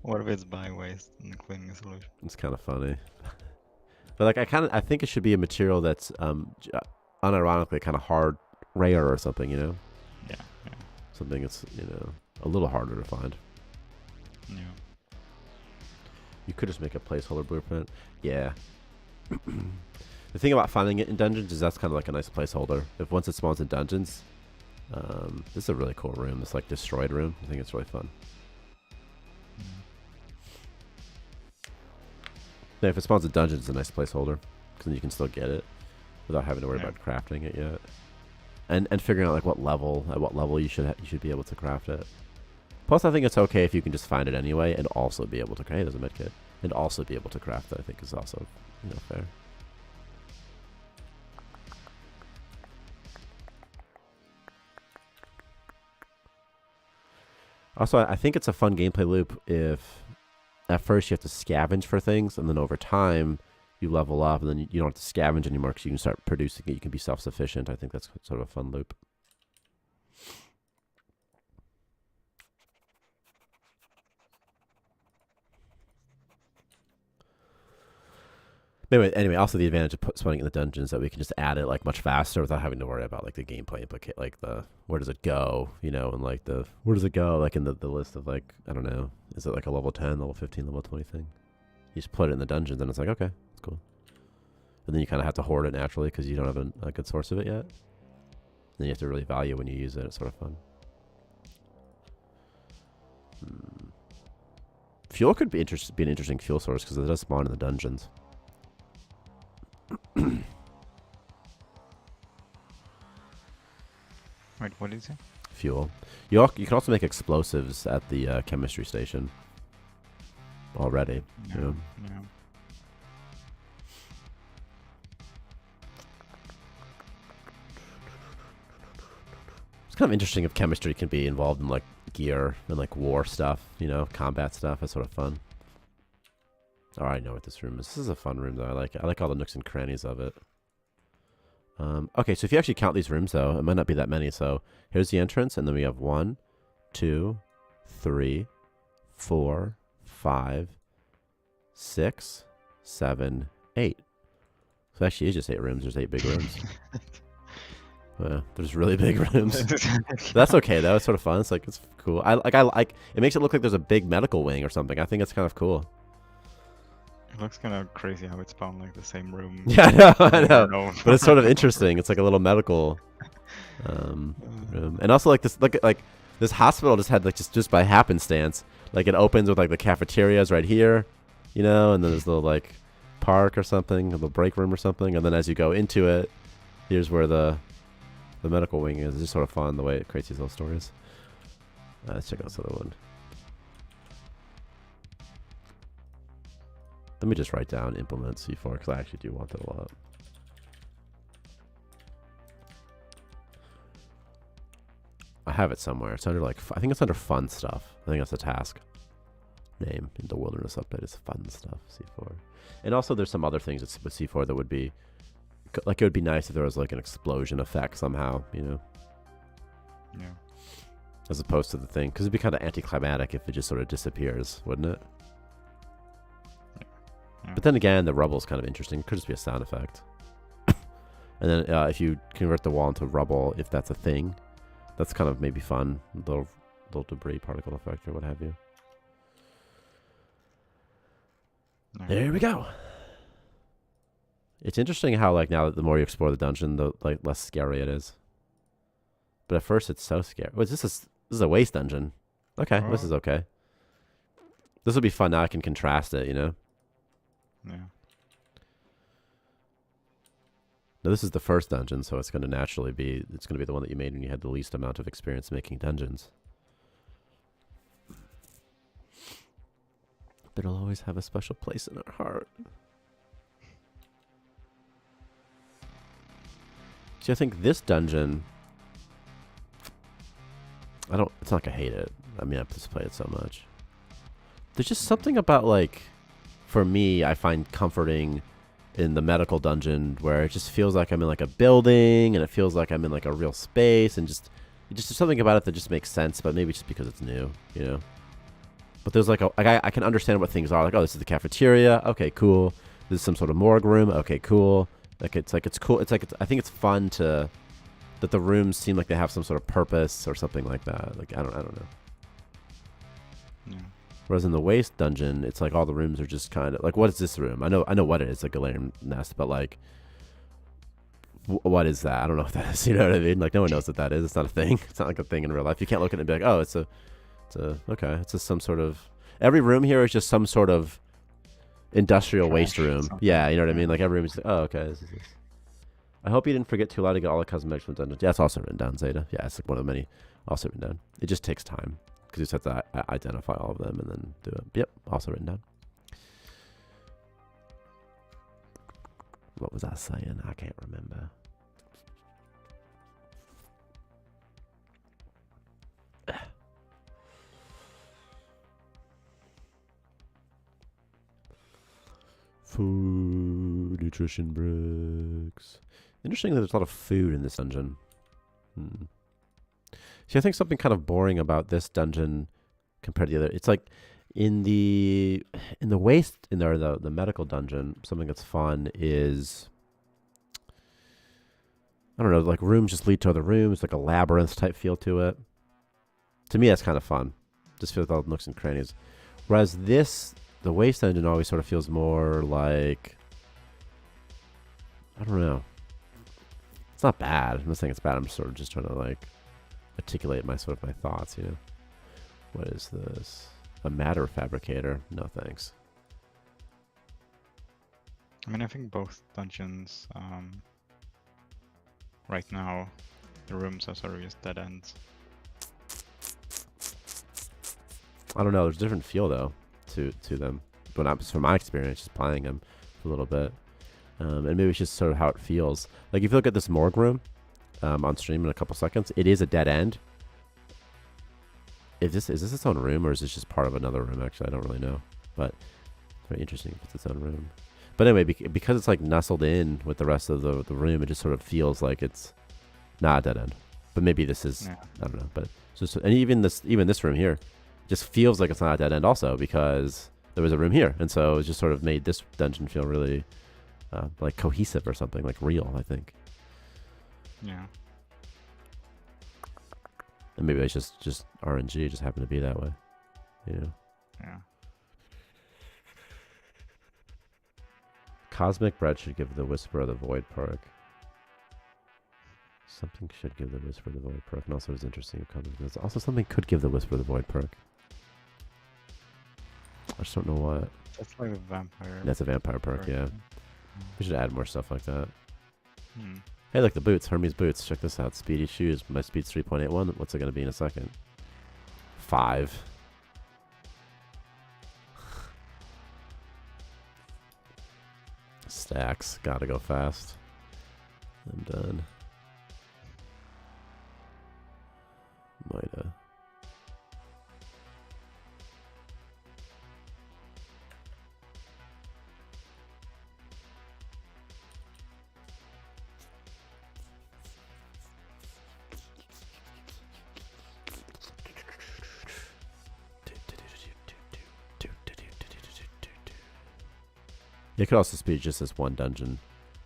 what if it's by-waste and cleaning solution? It's kind of funny. But like I think it should be a material that's unironically kind of hard, rare or something, you know? Yeah. Something that's, you know, a little harder to find. Yeah. You could just make a placeholder blueprint. Yeah. The thing about finding it in dungeons is that's kind of like a nice placeholder. If once it spawns in dungeons, this is a really cool room. This like destroyed room. I think it's really fun. Yeah, if it spawns in dungeons, it's a nice placeholder because then you can still get it without having to worry about crafting it yet, and figuring out like at what level you should be able to craft it. Plus, I think it's okay if you can just find it anyway and also be able to. Hey, there's a medkit, and also be able to craft it. I think is also, you know, fair. Also, I think it's a fun gameplay loop if at first you have to scavenge for things, and then over time you level up, and then you don't have to scavenge anymore because you can start producing it. You can be self-sufficient. I think that's sort of a fun loop. Anyway, also the advantage of spawning in the dungeons is that we can just add it like much faster without having to worry about like the gameplay implicate, like the where does it go, you know, and like the where does it go, like in the list of like, I don't know, is it like a level 10, level 15, level 20 thing? You just put it in the dungeons and it's like, okay, it's cool. And then you kind of have to hoard it naturally because you don't have a good source of it yet. Then you have to really value when you use it. It's sort of fun. Fuel could be an interesting fuel source because it does spawn in the dungeons. Wait, what did you say? Fuel. You can also make explosives at the chemistry station. Already. Yeah. It's kind of interesting if chemistry can be involved in like gear and like war stuff, you know, combat stuff. That's sort of fun. Oh, I know what this room is. This is a fun room though. I like all the nooks and crannies of it. Okay, so if you actually count these rooms though, it might not be that many. So here's the entrance, and then we have 1, 2, 3, 4, 5, 6, 7, 8. So actually it's just 8 rooms. There's 8 big rooms. There's really big rooms. That's okay though. It's sort of fun. It's like, it's cool. I like it makes it look like there's a big medical wing or something. I think it's kind of cool. It looks kind of crazy how it's spawned like the same room. Yeah, I know. But it's sort of interesting. It's like a little medical room. And also like this, like this hospital just had like just by happenstance, like it opens with like the cafeterias right here, you know, and then there's a little like park or something, a little break room or something, and then as you go into it, here's where the medical wing is. It's just sort of fun the way it creates these little stories. Let's check out this other one. Let me just write down implement C4 because I actually do want that a lot. I have it somewhere. It's under like, I think it's under fun stuff. I think that's the task name in the wilderness update. It's fun stuff, C4. And also there's some other things with C4 that would be, like it would be nice if there was like an explosion effect somehow, you know? Yeah. As opposed to the thing, because it'd be kind of anticlimactic if it just sort of disappears, wouldn't it? Yeah. But then again, the rubble's kind of interesting. It could just be a sound effect. And then if you convert the wall into rubble, if that's a thing, that's kind of maybe fun. Little debris particle effect or what have you. Yeah. There we go. It's interesting how like now that the more you explore the dungeon, the like less scary it is. But at first, it's so scary. Wait, this is a waste dungeon. Okay, this is okay. This will be fun. Now I can contrast it. You know. Yeah. Now this is the first dungeon, so it's going to naturally be. It's going to be the one that you made when you had the least amount of experience making dungeons. But it'll always have a special place in our heart. See, I think this dungeon. It's not like I hate it. I mean, I've just played it so much. There's just something about, like, for me, I find comforting in the medical dungeon where it just feels like I'm in, like, a building and it feels like I'm in, like, a real space and just there's something about it that just makes sense, but maybe just because it's new, you know? But there's, like, I can understand what things are. Like, oh, this is the cafeteria. Okay, cool. This is some sort of morgue room. Okay, cool. It's cool. I think it's fun that the rooms seem like they have some sort of purpose or something like that. Like, I don't know. Yeah. Whereas in the waste dungeon, it's like all the rooms are just kind of like, what is this room? I know what it is, like a galarian nest, but like, what is that? I don't know what that is. You know what I mean? Like, no one knows what that is. It's not a thing. It's not like a thing in real life. You can't look at it and be like, oh, it's just some sort of. Every room here is just some sort of industrial waste room. Yeah, you know what I mean? Like every room is like, oh, okay, this is this. I hope you didn't forget too loud to get all the cosmetics from dungeons. Yeah, it's also written down, Zeta. Yeah, it's like one of the many also written down. It just takes time because you just have to identify all of them and then do it. Yep, also written down. What was I saying? I can't remember. Food, nutrition bricks. Interesting that there's a lot of food in this dungeon. See, I think something kind of boring about this dungeon compared to the other. It's like in the medical dungeon, something that's fun is, I don't know, like rooms just lead to other rooms, like a labyrinth type feel to it. To me, that's kind of fun. Just feels like all the nooks and crannies. Whereas the waste dungeon always sort of feels more like, I don't know. It's not bad. I'm not saying it's bad. I'm sort of just trying to like articulate my thoughts, you know. What is this? A matter fabricator? No thanks. I mean, I think both dungeons, right now, the rooms are sort of just dead ends. I don't know. There's a different feel though to them. But not from my experience, just playing them for a little bit. And maybe it's just sort of how it feels. Like if you look at this morgue room on stream in a couple seconds, it is a dead end. Is this its own room or is this just part of another room? Actually, I don't really know. But very interesting if it's its own room. But anyway, because it's like nestled in with the rest of the room, it just sort of feels like it's not a dead end. But maybe this is, I don't know. But just, and even this room here just feels like it's not a dead end also because there was a room here. And so it just sort of made this dungeon feel really like cohesive or something, like real, I think. Yeah. And maybe it's just RNG, just happened to be that way. You know? Yeah. Cosmic Bread should give the Whisper of the Void perk. Something should give the Whisper of the Void perk. And also it's interesting. Also something could give the Whisper of the Void perk. I just don't know what. That's like a vampire. That's a vampire perk, yeah. We should add more stuff like that. Hmm. Hey, look, the boots. Hermes boots. Check this out. Speedy shoes. My speed's 3.81. What's it going to be in a second? 5. Stacks. Gotta go fast. I'm done. Might It could also be just this one dungeon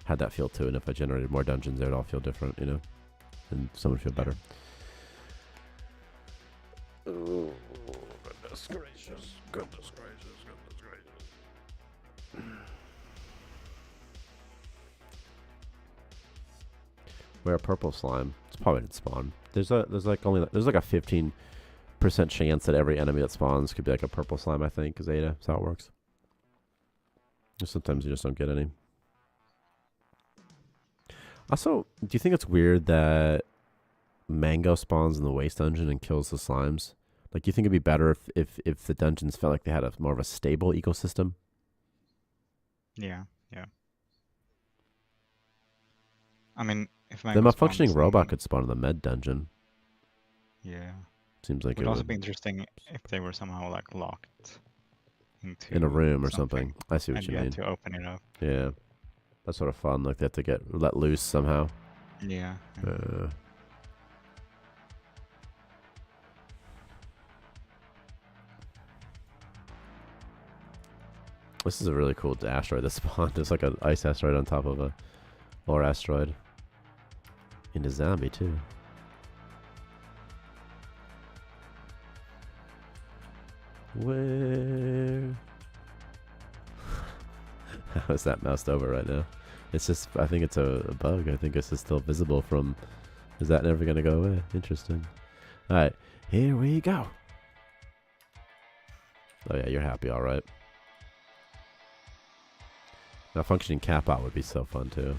had that feel to it, and if I generated more dungeons, they would all feel different, you know? And some would feel better. Oh, goodness gracious. Goodness gracious. Goodness gracious. Where a purple slime? It's probably didn't spawn. There's like a 15% chance that every enemy that spawns could be like a purple slime. I think is Ada. That's how it works. Just sometimes you just don't get any. Also, do you think it's weird that Mango spawns in the waste dungeon and kills the slimes? Like, do you think it'd be better if the dungeons felt like they had more of a stable ecosystem? Yeah, yeah. I mean, if Then Mango a functioning spawns, robot then could spawn in the med dungeon. yeah, Seems like would it also would. be interesting if they were somehow like locked into In a room or something. I see what and you you mean. had to open it up. Yeah. That's sort of fun. Like they have to get let loose somehow. Yeah. Yeah. This is a really cool asteroid that spawned. There's like an ice asteroid on top of a ore asteroid. Into zombie too. Where? How is that moused over right now? It's just, I think it's a bug. I think it's just still visible from, is that never going to go away? Interesting. All right, here we go. Oh yeah, you're happy, all right. Now functioning cap out would be so fun too.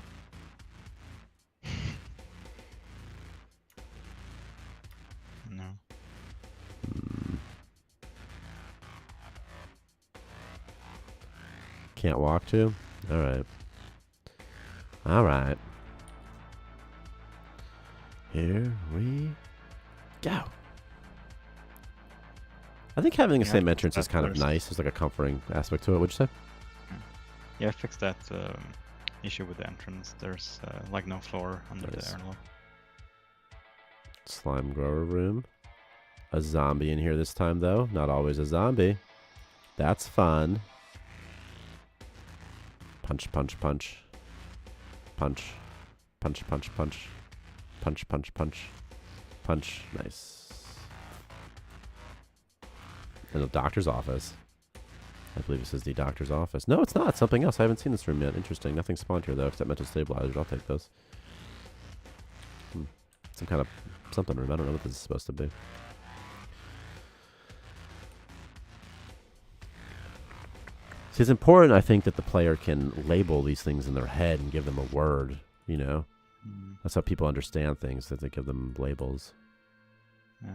No. Can't walk too? Alright. Alright. Here we go. I think having the same entrance is kind of nice. There's like a comforting aspect to it. What'd you say? Yeah, I fixed that issue with the entrance. There's like no floor under the airlock. Slime grower room. A zombie in here this time though. Not always a zombie. That's fun. Punch, punch, punch. Punch. Punch, punch, punch. Punch, punch, punch. Punch. Nice. In the doctor's office. I believe this is the doctor's office. No, it's not. It's something else. I haven't seen this room yet. Interesting. Nothing spawned here, though, except mental stabilizers. I'll take those. Some kind of something room. I don't know what this is supposed to be. See, it's important, I think, that the player can label these things in their head and give them a word, you know? That's how people understand things, that they give them labels. Yeah.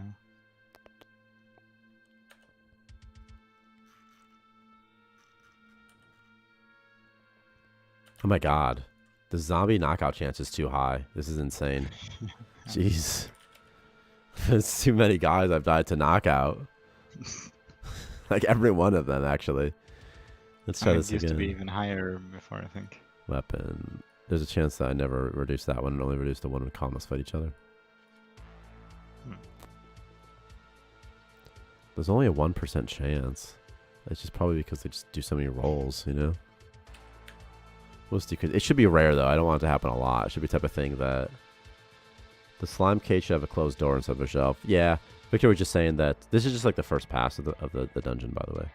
Oh my god. The zombie knockout chance is too high. This is insane. Jeez. There's too many guys I've died to knockout. Like every one of them, actually. Let's try this again. It used to be even higher before, I think. Weapon. There's a chance that I never reduced that one and only reduced the one when columnists fight each other. There's only a 1% chance. It's just probably because they just do so many rolls, you know? It should be rare, though. I don't want it to happen a lot. It should be the type of thing that... The slime cage should have a closed door instead of a shelf. Yeah, Victor was just saying that... This is just like the first pass of the dungeon, by the way.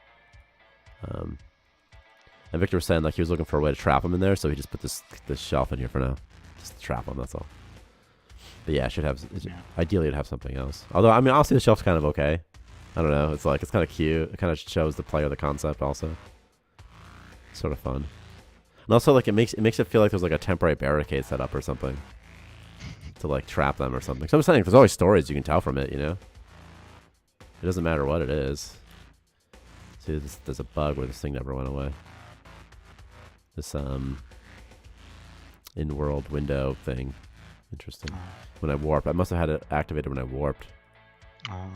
And Victor was saying like he was looking for a way to trap him in there, so he just put this shelf in here for now. Just to trap him, that's all. But yeah, it should have... Ideally, it'd have something else. Although, I mean, honestly, the shelf's kind of okay. I don't know. It's kind of cute. It kind of shows the player the concept also. It's sort of fun. And also, like, it makes it feel like there's like a temporary barricade set up or something to like trap them or something. So I'm saying there's always stories you can tell from it, you know. It doesn't matter what it is. See, there's a bug where this thing never went away. This in-world window thing. Interesting. When I warped, I must have had it activated when I warped. Oh.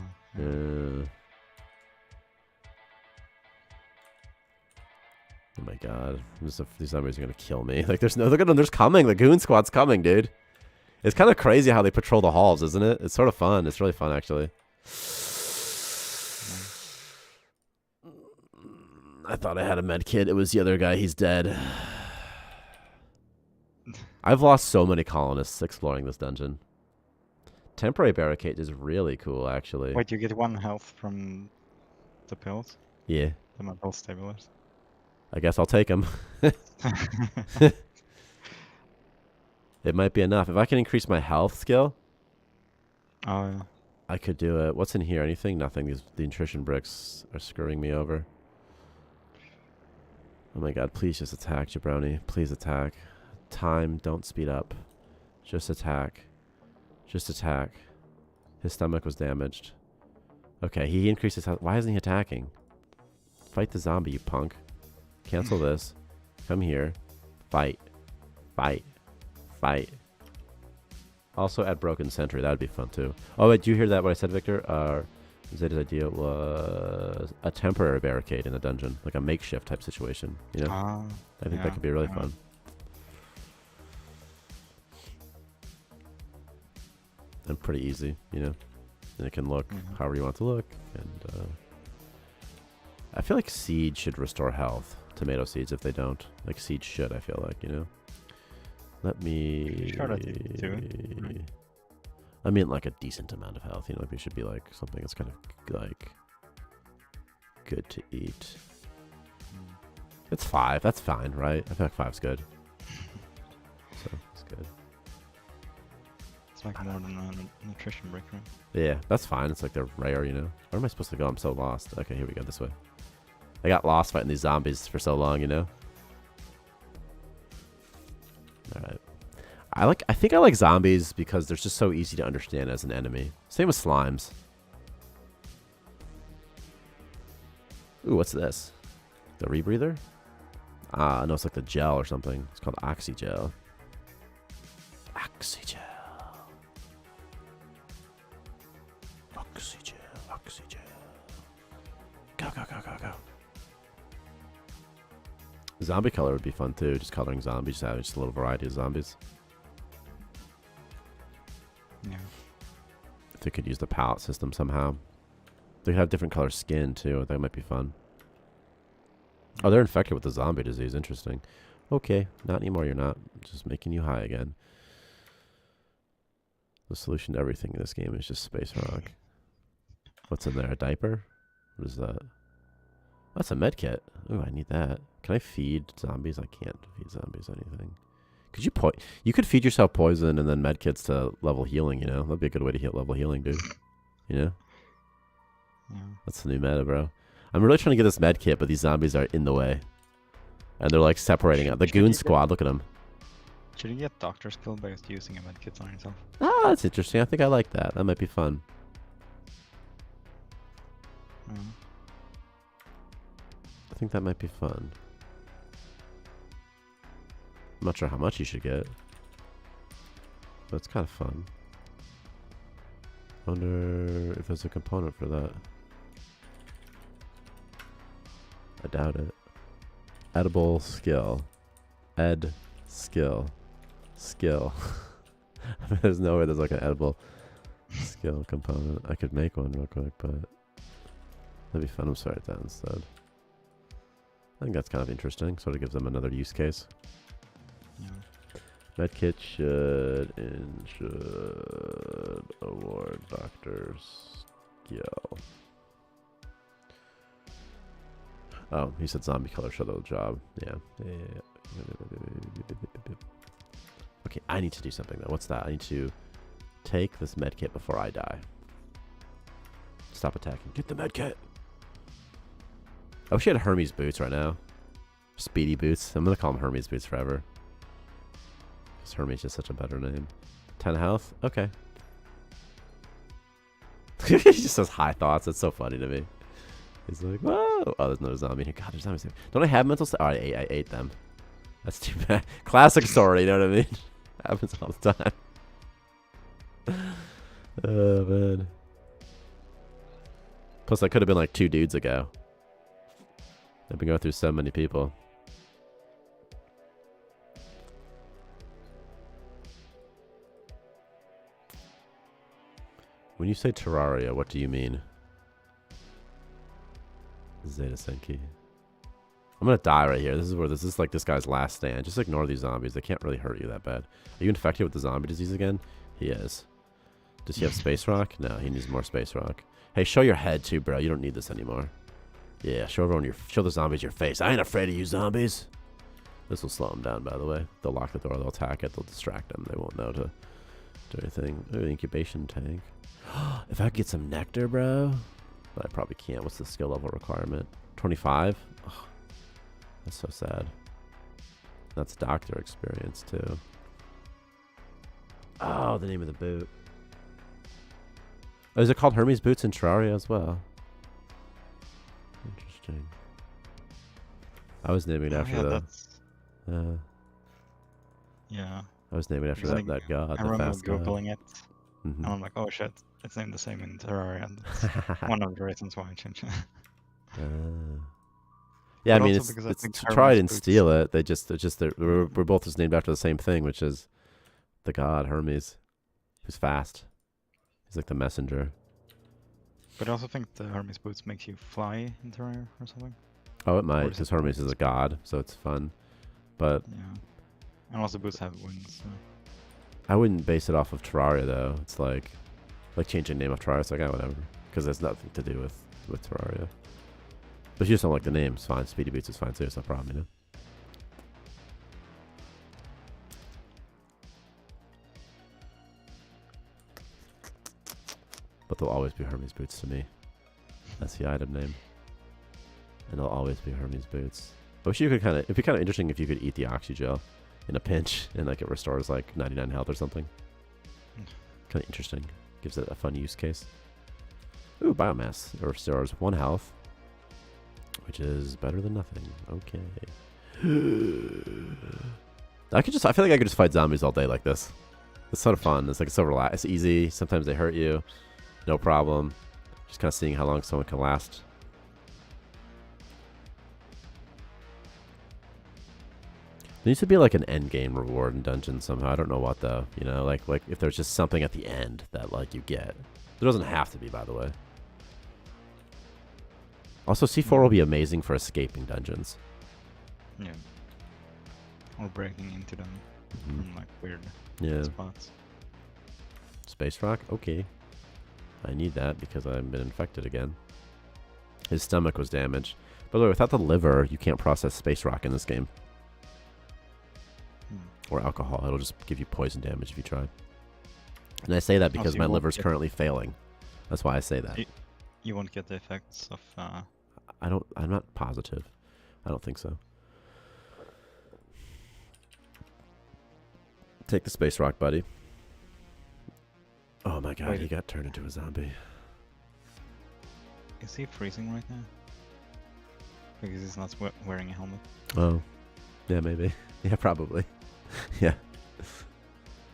Oh my god. These zombies are gonna kill me. Like there's coming. The goon squad's coming, dude. It's kind of crazy how they patrol the halls, isn't it? It's sort of fun. It's really fun, actually. I thought I had a med kit. It was the other guy. He's dead. I've lost so many colonists exploring this dungeon. Temporary barricade is really cool, actually. Wait, you get 1 health from the pills? Yeah. The mental stabilizers? I guess I'll take them. It might be enough. If I can increase my health skill, Oh yeah. I could do it. What's in here? Anything? Nothing. The nutrition bricks are screwing me over. Oh my god, please just attack, Jabroni. Please attack. Time, don't speed up. Just attack. Just attack. His stomach was damaged. Okay, he increased his health. Why isn't he attacking? Fight the zombie, you punk. Cancel this. Come here. Fight. Fight. Fight. Also add Broken Sentry. That would be fun too. Oh, wait, did you hear that, what I said, Victor? Zeta's idea was a temporary barricade in a dungeon. Like a makeshift type situation. You know? I think that could be really fun. And pretty easy, you know? And it can look however you want it to look. And I feel like Siege should restore health. Tomato seeds if they don't. Like Siege should, I feel like, you know? Let me... Sure, that's right. I mean, like a decent amount of health. You know, like it should be like something that's kind of like good to eat. It's 5. That's fine, right? I feel like 5's good. So it's good. It's like more than a nutrition brick, right? Yeah, that's fine. It's like they're rare, you know? Where am I supposed to go? I'm so lost. Okay, here we go. This way. I got lost fighting these zombies for so long, you know? Alright. I think I like zombies because they're just so easy to understand as an enemy. Same with slimes. Ooh, what's this? The rebreather? Ah, no, it's like the gel or something. It's called Oxygel. Oxygel. Oxygel. Oxygel. Go, go, go, go, go. Zombie color would be fun too. Just coloring zombies, just having just a little variety of zombies. Yeah. If they could use the palette system somehow. They could have different color skin too. That might be fun. Oh, they're infected with the zombie disease. Interesting. Okay, not anymore. You're not. Just making you high again. The solution to everything in this game is just space rock. What's in there? A diaper? What is that? That's a med kit. Oh, I need that. Can I feed zombies? I can't feed zombies anything. Could you you could feed yourself poison and then med kits to level healing, you know? That'd be a good way to heal level healing, dude. You know? Yeah. That's the new meta, bro. I'm really trying to get this med kit, but these zombies are in the way. And they're like separating out. The goon squad, look at them. Should you get doctor's skill by just using a med kit on yourself? Ah, that's interesting. I think I like that. That might be fun. I think that might be fun. I'm not sure how much you should get. But it's kind of fun. Wonder if there's a component for that. I doubt it. Edible skill. Ed skill. Skill. I mean, there's no way there's like an edible skill component. I could make one real quick, but that'd be fun. I'm sorry, that instead. I think that's kind of interesting. Sort of gives them another use case. Yeah. Medkit should award doctor's skill. Oh, he said zombie color should the job. Yeah. Okay, I need to do something though. What's that? I need to take this medkit before I die. Stop attacking. Get the medkit. I wish I had Hermes boots right now. Speedy boots. I'm gonna call them Hermes boots forever. Because Hermes is such a better name. 10 health? Okay. He just says high thoughts. That's so funny to me. He's like, whoa. Oh, there's another zombie here. God, there's zombies here. Don't I have mental Oh, I ate them. That's too bad. Classic story, you know what I mean? Happens all the time. Oh, man. Plus, I could have been like 2 dudes ago. I've been going through so many people. When you say Terraria, what do you mean? Zeta Senki. I'm gonna die right here. This is like this guy's last stand. Just ignore these zombies. They can't really hurt you that bad. Are you infected with the zombie disease again? He is. Does he have space rock? No, he needs more space rock. Hey, show your head too, bro. You don't need this anymore. Yeah, show the zombies your face. I ain't afraid of you, zombies. This will slow them down, by the way. They'll lock the door, they'll attack it, they'll distract them. They won't know to do anything. Ooh, incubation tank. If I could get some nectar, bro. But I probably can't. What's the skill level requirement? 25? Oh, that's so sad. That's doctor experience, too. Oh, the name of the boot. Oh, is it called Hermes Boots in Terraria as well? Interesting. I was naming it after yeah. I was naming after that god, I the remember fast god. googling it, and I'm like, oh shit, it's named the same in Terraria. And that's one of the reasons why I changed it. Yeah, But I mean, also it's because I think try and Hermes steal it. We're both just named after the same thing, which is the god Hermes, who's fast. He's like the messenger. But I also think the Hermes boots makes you fly in Terraria or something. Oh, it might, Or is because it Hermes is a god, so it's fun. But Yeah. And also boots have wings. So. I wouldn't base it off of Terraria, though. It's like changing the name of Terraria. It's like, oh, whatever. Because there's nothing to do with Terraria. But if you just don't like the name, it's fine. Speedy Boots is fine, too. It's no problem, you know? But they'll always be Hermes Boots to me. That's the item name. And they'll always be Hermes Boots. I wish you could it'd be kind of interesting if you could eat the Oxygel in a pinch and like it restores like 99 health or something. Kind of interesting. Gives it a fun use case. Ooh, biomass. It restores 1 health, which is better than nothing. Okay. I feel like I could just fight zombies all day like this. It's sort of fun. It's like it's so relaxed. It's easy. Sometimes they hurt you. No problem. Just kind of seeing how long someone can last. There needs to be like an end game reward in dungeons somehow. I don't know what though. You know, like if there's just something at the end that like you get. There doesn't have to be, by the way. Also, C4 will be amazing for escaping dungeons. Yeah. Or breaking into them from like weird spots. Space Rock? Okay. I need that because I've been infected again. His stomach was damaged. By the way, without the liver, you can't process Space Rock in this game. Or alcohol. It'll just give you poison damage if you try. And I say that because my liver's currently failing. That's why I say that. You won't get the effects of... I'm not positive. I don't think so. Take the Space Rock, buddy. Oh my god, he got turned into a zombie. Is he freezing right now? Because he's not wearing a helmet. Oh. Yeah, maybe. Yeah, probably. Yeah.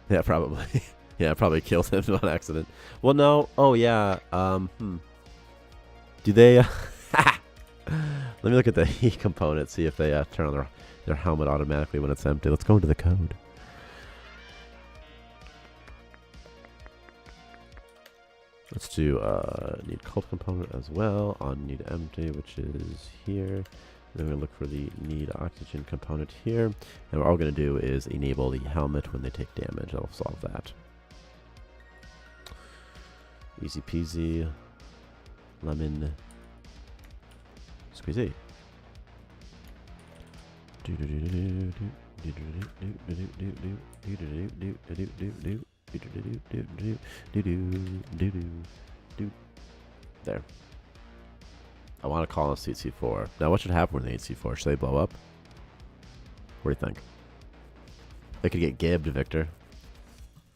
Yeah, probably. Yeah, probably killed him on accident. Well, no. Oh, yeah. Do they... Let me look at the heat component, see if they turn on their helmet automatically when it's empty. Let's go into the code. Let's do need cult component as well on need empty, which is here. Then we're going to look for the need oxygen component here. And what we're all going to do is enable the helmet when they take damage. That'll solve that. Easy peasy. Lemon. Squeezy. There. I want to call on C4. Now, what should happen when they eat C4? Should they blow up? What do you think? They could get gibbed, Victor.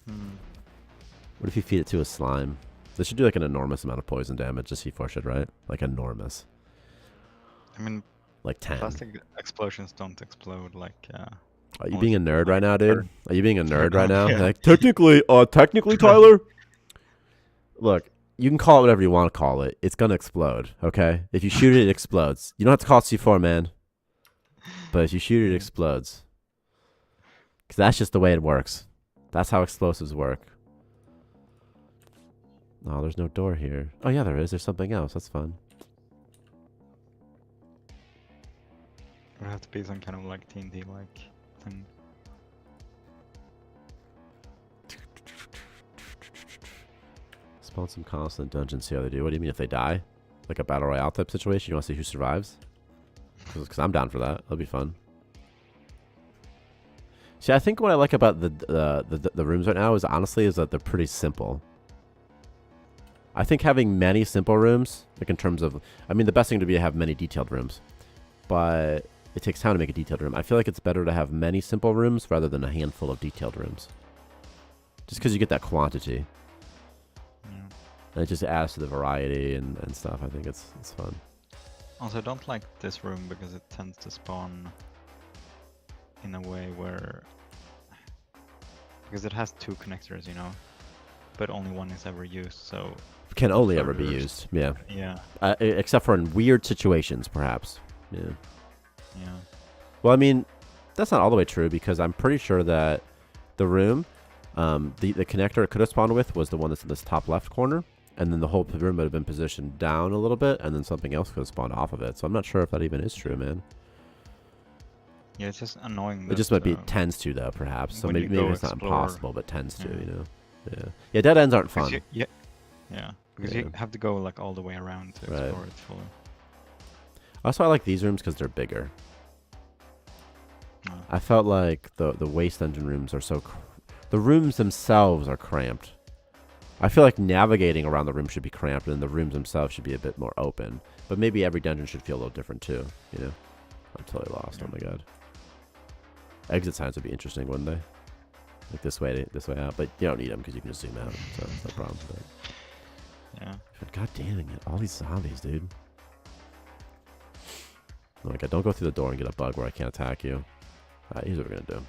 What if you feed it to a slime? They should do like an enormous amount of poison damage. The C4 should, right? Like enormous. I mean, like 10. Plastic explosions don't explode like... Are you being a nerd right now, dude? Are you being a nerd right now? Yeah. Like, technically, Tyler? Look, you can call it whatever you want to call it. It's going to explode, okay? If you shoot it, it explodes. You don't have to call it C4, man. But if you shoot it, it explodes. Because that's just the way it works. That's how explosives work. Oh, there's no door here. Oh, yeah, there is. There's something else. That's fun. It would have to be some kind of like TNT-like thing. Spawn some constant dungeons, see how they do. What do you mean if they die? Like a battle royale type situation? You want to see who survives? Because I'm down for that. That'll be fun. See, I think what I like about the rooms right now is honestly is that they're pretty simple. I think having many simple rooms, like in terms of, I mean, the best thing to be to have many detailed rooms, but it takes time to make a detailed room. I feel like it's better to have many simple rooms rather than a handful of detailed rooms. Just because you get that quantity. Yeah. And it just adds to the variety and stuff. I think it's fun. Also, I don't like this room because it tends to spawn in a way where... Because it has 2 connectors, you know, but only one is ever used, so... Can only ever be used, yeah. Yeah. Except for in weird situations, perhaps. Yeah. Yeah. Well, I mean, that's not all the way true because I'm pretty sure that the room, the connector it could have spawned with was the one that's in this top left corner, and then the whole room would have been positioned down a little bit, and then something else could have spawned off of it. So I'm not sure if that even is true, man. Yeah, it's just annoying. It just might be tends to though, perhaps. So maybe it's not explore, impossible, but tends to, you know. Yeah. Yeah, dead ends aren't fun. Yeah. Because you have to go like all the way around to explore it fully. Also, I like these rooms because they're bigger. Oh. I felt like the waste dungeon rooms are so... the rooms themselves are cramped. I feel like navigating around the room should be cramped and the rooms themselves should be a bit more open. But maybe every dungeon should feel a little different too, you know? I'm totally lost. Yeah. Oh my god. Exit signs would be interesting, wouldn't they? Like this way out. But you don't need them because you can just zoom out. So that's no problem. But yeah. But god damn it. All these zombies, dude. Oh my god, don't go through the door and get a bug where I can't attack you. Alright, here's what we're gonna do.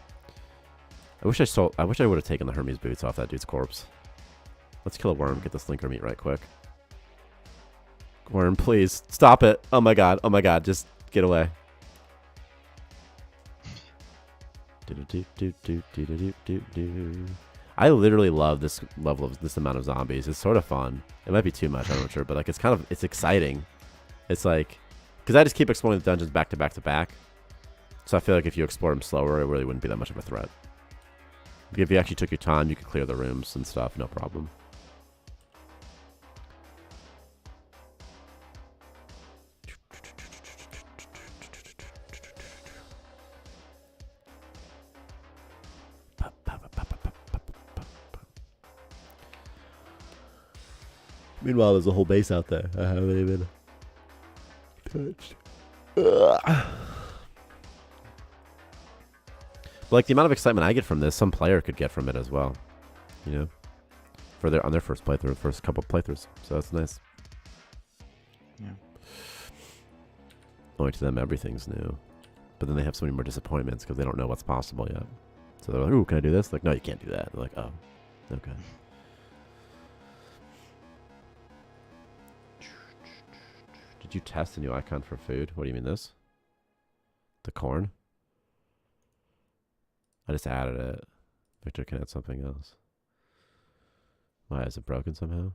I wish I would have taken the Hermes boots off that dude's corpse. Let's kill a worm, get this linker meat right quick. Worm, please. Stop it. Oh my god, just get away. I literally love this level of this amount of zombies. It's sort of fun. It might be too much, I'm not sure, but like it's exciting. It's like, because I just keep exploring the dungeons back to back to back. So I feel like if you explore them slower, it really wouldn't be that much of a threat. If you actually took your time, you could clear the rooms and stuff, no problem. Meanwhile, there's a whole base out there. I haven't even touched. Like the amount of excitement I get from this, some player could get from it as well. You know, on their first playthrough, first couple playthroughs. So that's nice. Yeah. Only to them, everything's new, but then they have so many more disappointments because they don't know what's possible yet. So they're like, "Ooh, can I do this?" Like, no, you can't do that. They're like, "Oh, okay." Did you test a new icon for food? What do you mean this? The corn? I just added it. Victor can add something else. Why, is it broken somehow?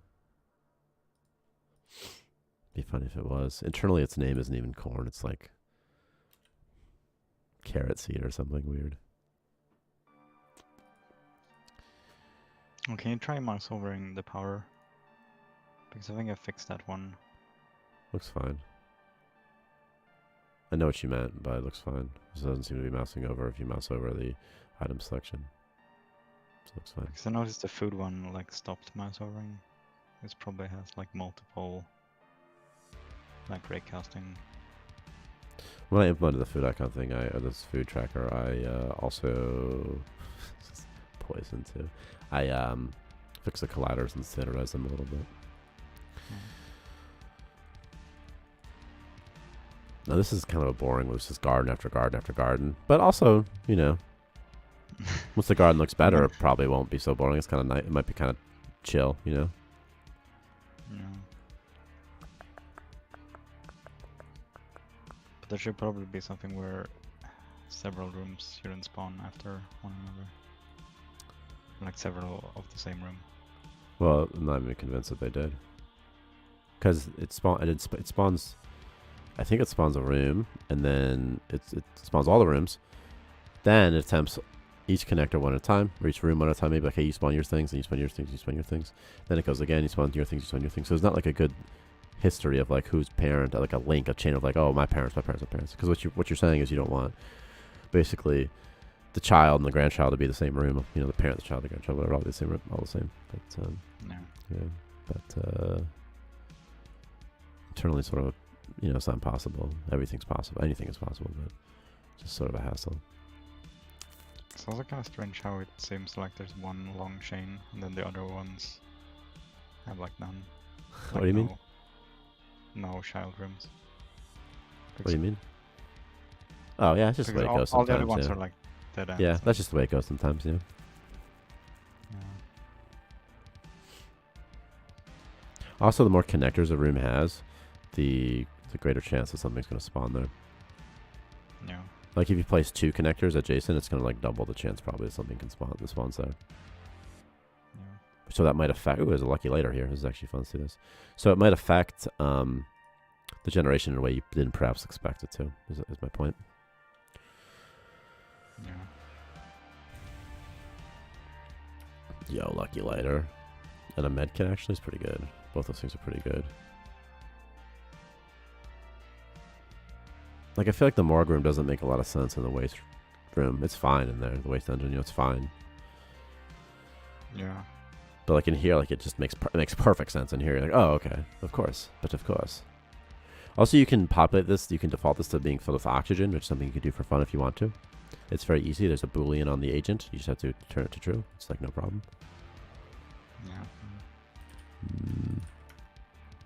Be funny if it was. Internally, its name isn't even corn. It's like carrot seed or something weird. Oh, can you try mouse overing the power? Because I think I fixed that one. Looks fine. I know what you meant, but it looks fine. It doesn't seem to be mousing over if you mouse over the item selection. So it looks fine. Because I noticed the food one like stopped mouse overing. This probably has like multiple like raycasting. When I implemented the food icon thing, or this food tracker, I also poison too. I fixed the colliders and standardized them a little bit. Now this is kind of a boring, it's just garden after garden after garden. But also, you know, once the garden looks better, it probably won't be so boring. It's kind of nice. It might be kind of chill, you know. Yeah. But there should probably be something where several rooms shouldn't spawn after one another. Like several of the same room. Well, I'm not even convinced that they did. Because it spawns... I think it spawns a room, and then it spawns all the rooms. Then it attempts each connector one at a time, or each room one at a time. Maybe like, hey, you spawn your things, and you spawn your things, you spawn your things. Then it goes again, you spawn your things, you spawn your things. So it's not like a good history of like who's parent, like a link, a chain of like, oh, my parents, my parents, my parents. Because what you're saying is you don't want basically the child and the grandchild to be the same room. You know, the parent, the child, the grandchild, are all the same room, all the same. But No. yeah, but internally, sort of, you know, it's not possible. Everything's possible. Anything is possible, but just sort of a hassle. It's also kind of strange how it seems like there's one long chain and then the other ones have like none. What do you mean? No child rooms. What do you mean? Oh yeah, it's just the way it goes all sometimes. the other ones Yeah, are like dead ends. yeah, that's just the way it goes sometimes. Yeah. Yeah. Also, the more connectors a room has, the greater chance that something's going to spawn there. Yeah. Like if you place 2 connectors adjacent, it's going to like double the chance probably that something can spawn. That spawns there. Yeah. So that might affect. Ooh, there's a lucky lighter here. This is actually fun to see this. So it might affect the generation in a way you didn't perhaps expect it to. Is my point. Yeah. Yo, lucky lighter, and a med kit actually is pretty good. Both those things are pretty good. Like I feel like the morgue room doesn't make a lot of sense in the waste room. It's fine in there. The waste dungeon, you know, it's fine. Yeah. But like in here, like it just makes perfect sense in here. You're like, oh, okay, of course, but of course. Also, you can populate this. You can default this to being filled with oxygen, which is something you can do for fun if you want to. It's very easy. There's a boolean on the agent. You just have to turn it to true. It's like no problem. Yeah.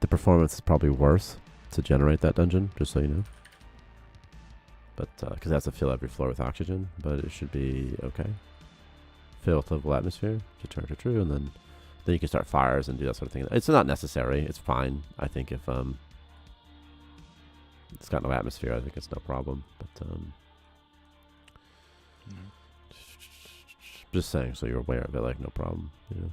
The performance is probably worse to generate that dungeon, just so you know. But because it has to fill every floor with oxygen, but it should be okay. Fill with livable atmosphere to turn it to true, and then you can start fires and do that sort of thing. It's not necessary. It's fine. I think if it's got no atmosphere, I think it's no problem. But just saying, so you're aware of it, like no problem. You know.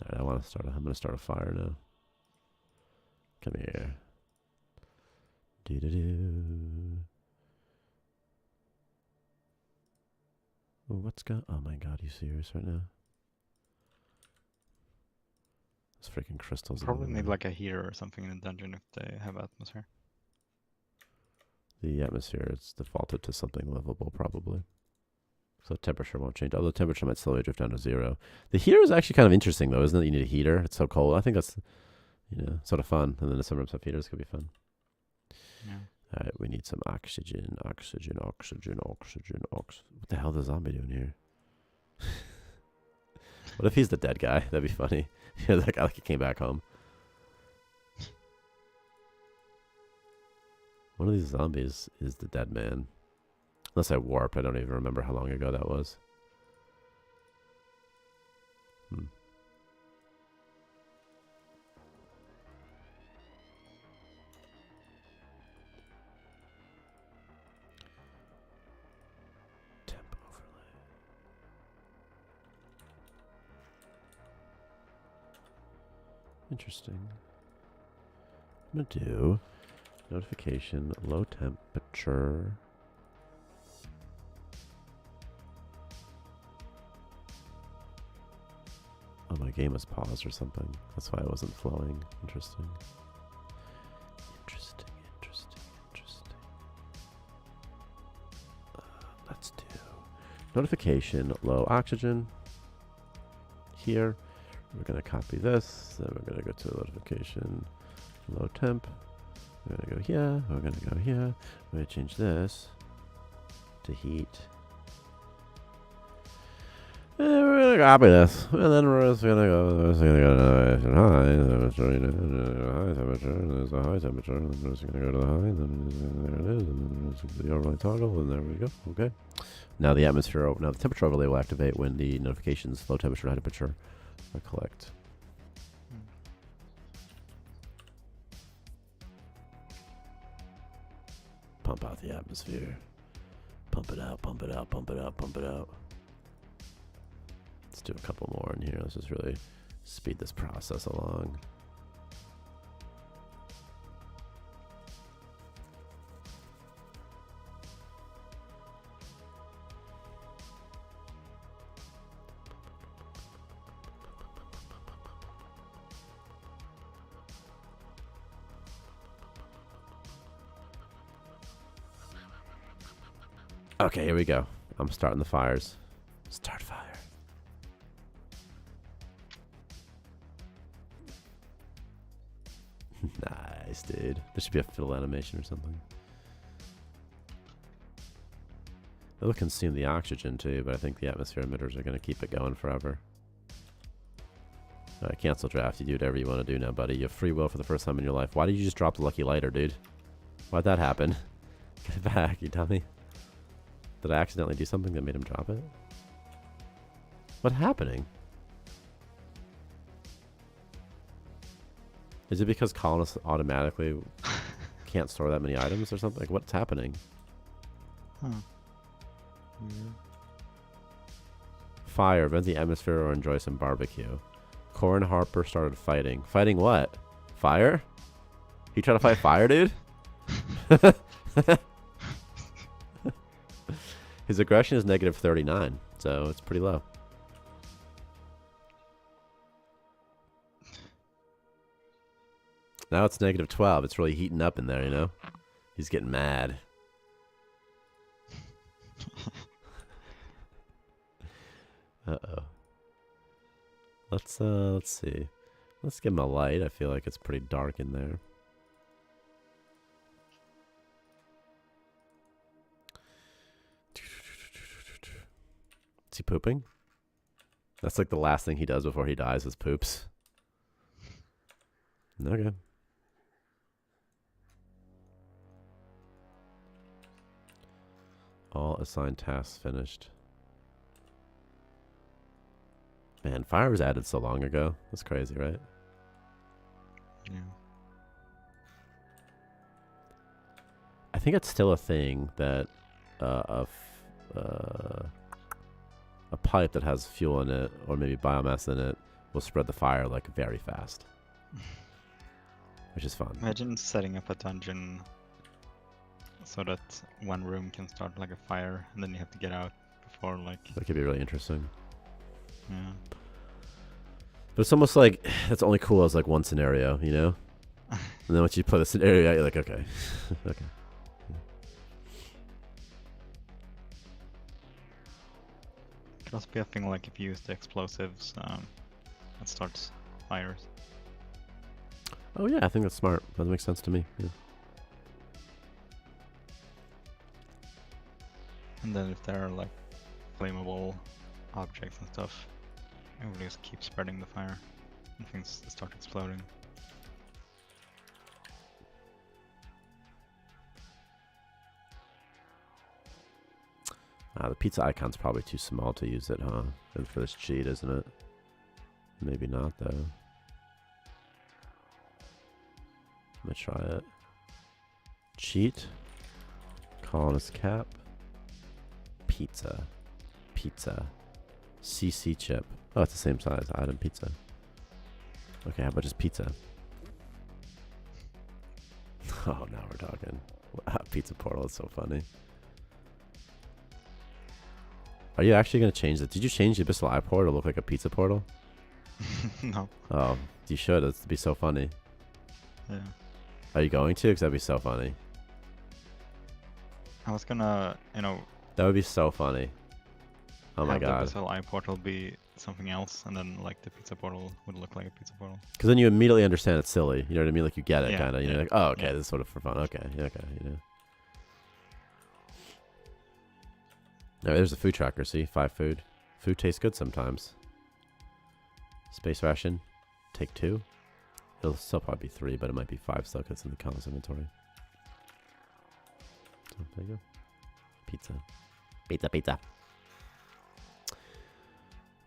All right, I want to start. I'm gonna start a fire now. Come here. Do. Oh, what's got? Oh my God, you serious right now? Those freaking crystals. Probably need like a heater or something in the dungeon if they have atmosphere. The atmosphere is defaulted to something livable, probably. So temperature won't change. Although temperature might slowly drift down to 0. The heater is actually kind of interesting, though, isn't it? You need a heater. It's so cold. I think that's, you know, sort of fun. And then some rooms have heaters. Could be fun. Yeah. All right, we need some oxygen. What the hell is the zombie doing here? What if he's the dead guy? That'd be funny. That guy like he came back home. One of these zombies is the dead man. Unless I warped. I don't even remember how long ago that was. Temp overlay. Interesting. I'm gonna do notification, low temperature. Oh, my game was paused or something. That's why it wasn't flowing. Interesting. Let's do notification, low oxygen. Here, we're going to copy this. Then we're going to go to notification, low temp. We're going to go here. We're going to go here. We're going to change this to heat. And we're going to copy this. And then we're just going to go high temperature. There's the high temperature. And then we're just going to go to the high. And then there it is. And then we're just going to the overlay toggle. And there we go. Okay. Now the atmosphere, now the temperature overlay will activate when the notifications, low temperature and high temperature, are collect. Pump out the atmosphere. Pump it out, pump it out, pump it out, pump it out. Let's do a couple more in here. Let's just really speed this process along. Okay, here we go. I'm starting the fires. Start fire. Nice, dude. There should be a fiddle animation or something. It'll consume the oxygen too, but I think the atmosphere emitters are going to keep it going forever. Alright, cancel draft. You do whatever you want to do now, buddy. You have free will for the first time in your life. Why did you just drop the lucky lighter, dude? Why'd that happen? Get it back, you dummy. Did I accidentally do something that made him drop it? What's happening? Is it because colonists automatically can't store that many items or something? Like, what's happening? Huh. Fire, vent the atmosphere or enjoy some barbecue. Core and Harper started fighting. Fighting what? Fire? You trying to fight fire, dude? His aggression is negative 39, so it's pretty low. Now it's negative 12. It's really heating up in there, you know? He's getting mad. Uh-oh. Let's see. Let's give him a light. I feel like it's pretty dark in there. Is he pooping? That's like the last thing he does before he dies is poops. Okay. All assigned tasks finished. Man, fire was added so long ago. That's crazy, right? Yeah. I think it's still a thing that a pipe that has fuel in it, or maybe biomass in it, will spread the fire like very fast. Which is fun. Imagine setting up a dungeon so that one room can start like a fire, and then you have to get out before like... That could be really interesting. Yeah. But it's almost like that's only cool as like one scenario, you know? And then once you play the scenario out, you're like, okay. Okay. Could also be a thing like if you use the explosives, it starts fires. Oh yeah, I think that's smart. That makes sense to me. Yeah. And then if there are like flammable objects and stuff, it will just keep spreading the fire and things start exploding. The pizza icon's probably too small to use it, huh? And for this cheat, isn't it? Maybe not, though. I'm gonna try it. Cheat. Colonist cap. Pizza. Pizza. CC chip. Oh, it's the same size. Item pizza. Okay, how about just pizza? Oh, now we're talking. Wow, pizza portal is so funny. Are you actually going to change it? Did you change the Abyssal Eye portal to look like a pizza portal? No. Oh, you should. It'd be so funny. Yeah. Are you going to? Because that'd be so funny. I was gonna, That would be so funny. Oh my have god. the Abyssal Eye portal be something else, and then like the pizza portal would look like a pizza portal. Because then you immediately understand it's silly. You know what I mean? Like you get it, Yeah, kind of. You're yeah, like, oh, okay, yeah. this is sort of for fun. Okay, yeah, okay, you know. Alright, there's a food tracker. See, 5 food. Food tastes good sometimes. Space ration. Take 2. It'll still probably be 3, but it might be 5 still because it's in the columns inventory. So there you go. Pizza. Pizza, pizza.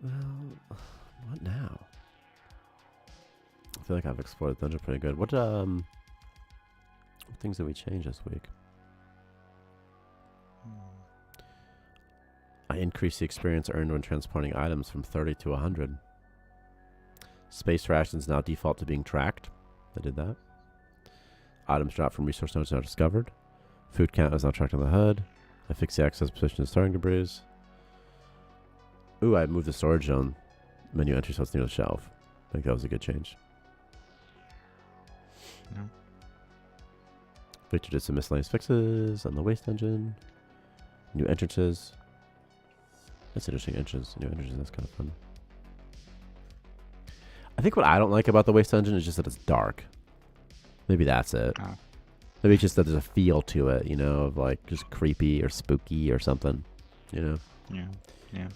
Well, what now? I feel like I've explored the dungeon pretty good. What things did we change this week? I increased the experience earned when transporting items from 30 to 100. Space rations now default to being tracked. I did that. Items dropped from resource nodes now discovered. Food count is now tracked on the HUD. I fixed the access position of starting debris. Ooh, I moved the storage zone menu entry so it's near the shelf. I think that was a good change. Yeah. Victor did some miscellaneous fixes on the waste engine. New entrances. That's interesting. New entrances. That's kind of fun. I think what I don't like about the Waste Dungeon is just that it's dark. Maybe that's it. Oh. Maybe it's just that there's a feel to it, you know, of like just creepy or spooky or something, you know? Yeah. Yeah.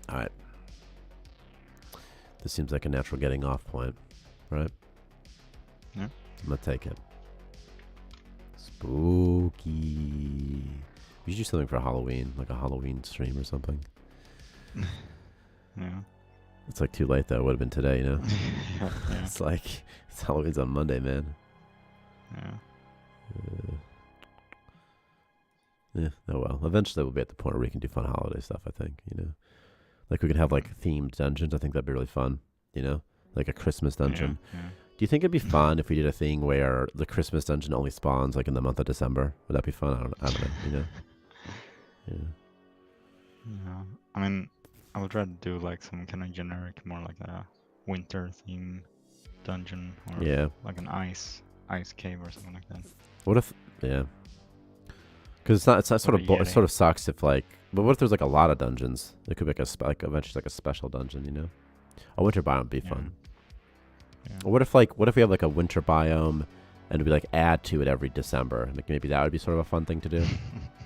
Alright. This seems like a natural getting off point, right? Yeah. I'm gonna take it. Spooky. We should do something for Halloween, like a Halloween stream or something. Yeah. It's like too late though. It would have been today, you know? Yeah. It's like, it's Halloween's on Monday, man. Yeah. Yeah, oh well. Eventually we'll be at the point where we can do fun holiday stuff, I think, you know? Like we could have like themed dungeons. I think that'd be really fun, you know? Like a Christmas dungeon. Yeah. Do you think it'd be fun if we did a thing where the Christmas dungeon only spawns like in the month of December? Would that be fun? I don't know, you know? Yeah. Yeah. I mean, I would rather do like some kind of generic, more like a winter theme dungeon or Yeah. like an ice cave or something like that. What if, yeah. Because it's not sort Or of, a it sort of sucks if like, but what if there's like a lot of dungeons? It could be like eventually like a special dungeon, you know? A winter biome would be fun. Yeah. Or what if we have like a winter biome and we like add to it every December? Like maybe that would be sort of a fun thing to do.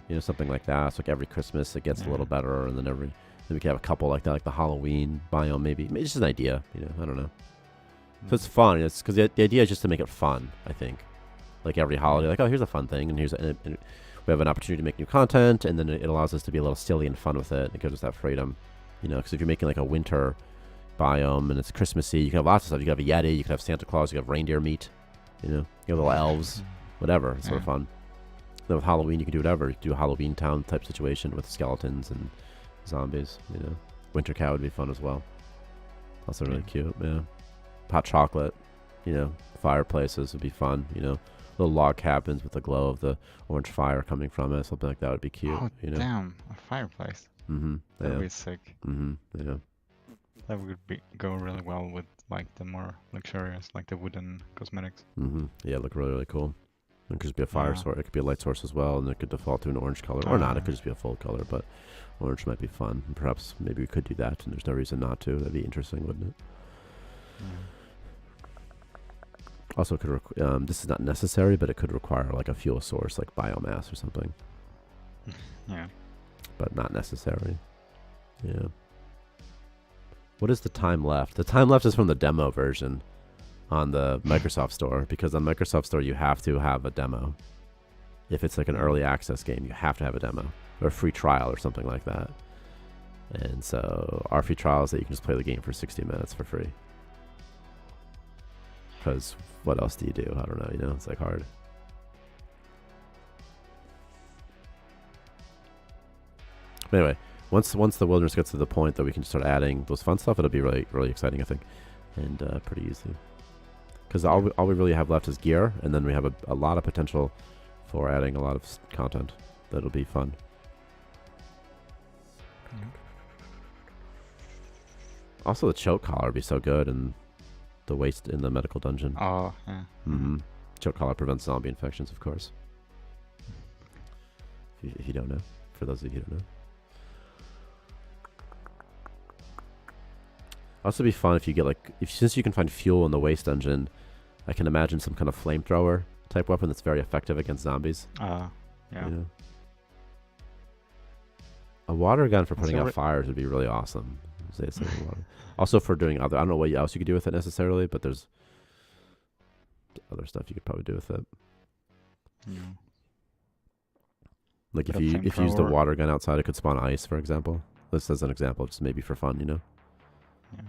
You know, something like that. So like every Christmas it gets a little better, and then we could have a couple like that, like the Halloween biome maybe. Maybe it's just an idea, you know, I don't know. So it's fun. It's because the idea is just to make it fun, I think. Like every holiday, like, oh, here's a fun thing, and and we have an opportunity to make new content, and then it allows us to be a little silly and fun with it. It gives us that freedom, you know, because if you're making like a winter biome and it's Christmassy, you can have lots of stuff. You can have a Yeti, you can have Santa Claus, you can have reindeer meat, you know, you have little elves, whatever. It's sort of fun. Then with Halloween, you can do whatever. You can do a Halloween town type situation with skeletons and zombies, you know. Winter cow would be fun as well. Also really cute, yeah. Hot chocolate, you know, fireplaces would be fun, you know. Little log cabins with the glow of the orange fire coming from it, something like that would be cute. Oh, you know? damn, a fireplace. Mm-hmm. That would be sick. Mm-hmm. Yeah. That would go really well with like the more luxurious, like the wooden cosmetics. Mm-hmm. Yeah, look really, really cool. It could just be a fire source. It could be a light source as well, and it could default to an orange color. Or not, it could just be a full color, but orange might be fun. And perhaps maybe we could do that, and there's no reason not to. That'd be interesting, wouldn't it? Also, it could this is not necessary, but it could require like a fuel source, like biomass or something. Yeah. But not necessary. Yeah. What is the time left? The time left is from the demo version on the Microsoft Store, because on Microsoft Store you have to have a demo. If it's like an early access game, you have to have a demo or a free trial or something like that. And so our free trial is that you can just play the game for 60 minutes for free. Because what else do you do? I don't know, you know, it's like hard. But anyway, once the wilderness gets to the point that we can start adding those fun stuff, it'll be really, really exciting, I think. And pretty easy. Because all we really have left is gear, and then we have a lot of potential for adding a lot of content that'll be fun. Yeah. Also, the choke collar would be so good, and the waste in the medical dungeon. Oh, yeah. Mm-hmm. Choke collar prevents zombie infections, of course. If you don't know. For those of you who don't know. Also be fun if you get like, since you can find fuel in the waste dungeon, I can imagine some kind of flamethrower type weapon that's very effective against zombies. Yeah. You know? A water gun for putting out fires would be really awesome. Also for doing other, I don't know what else you could do with it necessarily, but there's other stuff you could probably do with it. Yeah. Like if you use the water gun outside, it could spawn ice, for example. This as an example, just maybe for fun, you know? Yeah.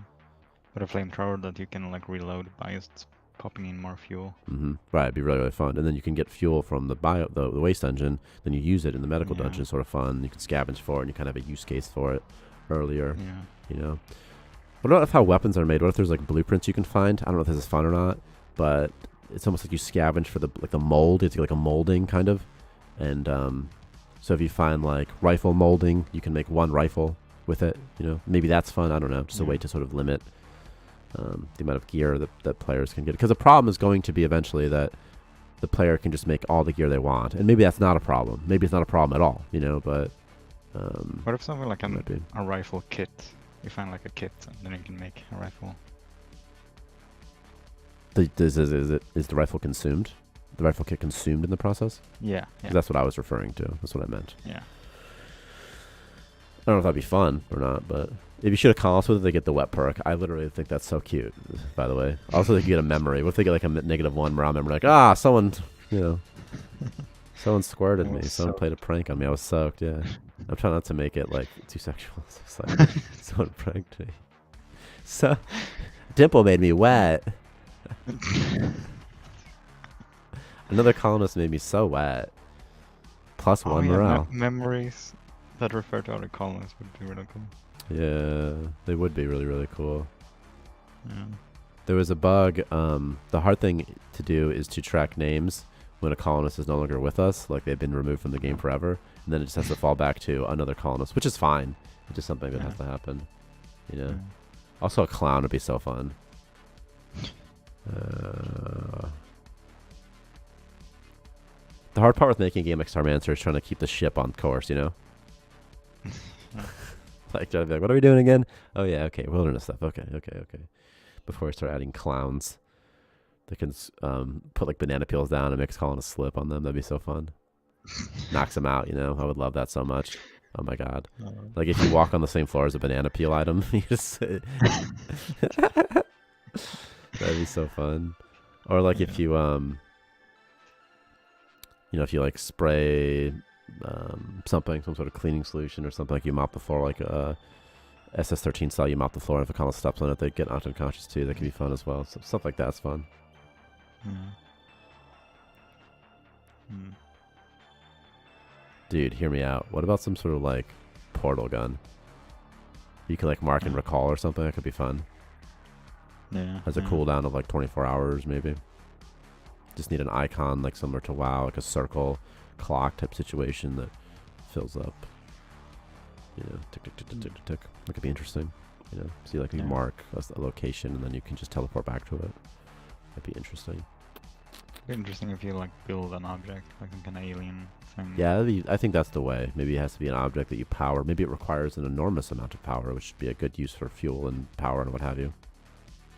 But a flamethrower that you can like reload by just popping in more fuel. Mm-hmm. Right, it'd be really, really fun. And then you can get fuel from the waste dungeon, then you use it in the medical dungeon, sort of fun. You can scavenge for it, and you kind of have a use case for it earlier. Yeah. You know? What about how weapons are made? What if there's like blueprints you can find? I don't know if this is fun or not, but it's almost like you scavenge for the mold. It's like a molding kind of. And so if you find like rifle molding, you can make one rifle with it, you know? Maybe that's fun. I don't know. Just a way to sort of limit the amount of gear that players can get. Because the problem is going to be eventually that the player can just make all the gear they want, and maybe that's not a problem. Maybe it's not a problem at all, you know. But what if something like a rifle kit? You find like a kit, and then you can make a rifle. Is the rifle consumed? The rifle kit consumed in the process? Yeah. That's what I was referring to. That's what I meant. Yeah. I don't know if that'd be fun or not, but if you shoot a colonist with it, they get the wet perk. I literally think that's so cute, by the way. Also, they get a memory. What if they get like a -1 morale memory? Like, someone, someone squirted me. Someone played a prank on me. I was soaked, yeah. I'm trying not to make it like too sexual. It's like, someone pranked me. So, Dimple made me wet. Another colonist made me so wet. +1 morale. Memories that refer to other colonists would be really cool. Yeah, they would be really, really cool. Yeah. There was a bug. The hard thing to do is to track names when a colonist is no longer with us, like they've been removed from the game forever, and then it just has to fall back to another colonist, which is fine. It's just something that has to happen, you know. Also, a clown would be so fun. The hard part with making a game like Starmancer is trying to keep the ship on course, you know? Like, trying to be like, what are we doing again? Oh, yeah, okay, wilderness stuff. Okay. Before we start adding clowns, they can put, like, banana peels down and mix colonists slip on them. That'd be so fun. Knocks them out, you know? I would love that so much. Oh, my God. Like, if you walk on the same floor as a banana peel item, you just... That'd be so fun. Or, like, if you, if you, like, spray some sort of cleaning solution or something, like you mop the floor, like SS13 style, you mop the floor, and if a colonist steps on it, they get knocked unconscious too. That can be fun as well. So stuff like that's fun. Dude, hear me out. What about some sort of, like, portal gun? You can, like, mark and recall or something. That could be fun. Yeah. Has a cooldown of, like, 24 hours, maybe. Just need an icon, like, similar to WoW, like a circle clock type situation that fills up. You know, tick, tick, tick, tick, tick, tick. That could be interesting. You know, see, like, you mark a location, and then you can just teleport back to it. That'd be interesting. It'd be interesting if you, like, build an object, like some kind of alien thing. Yeah, I think that's the way. Maybe it has to be an object that you power. Maybe it requires an enormous amount of power, which would be a good use for fuel and power and what have you.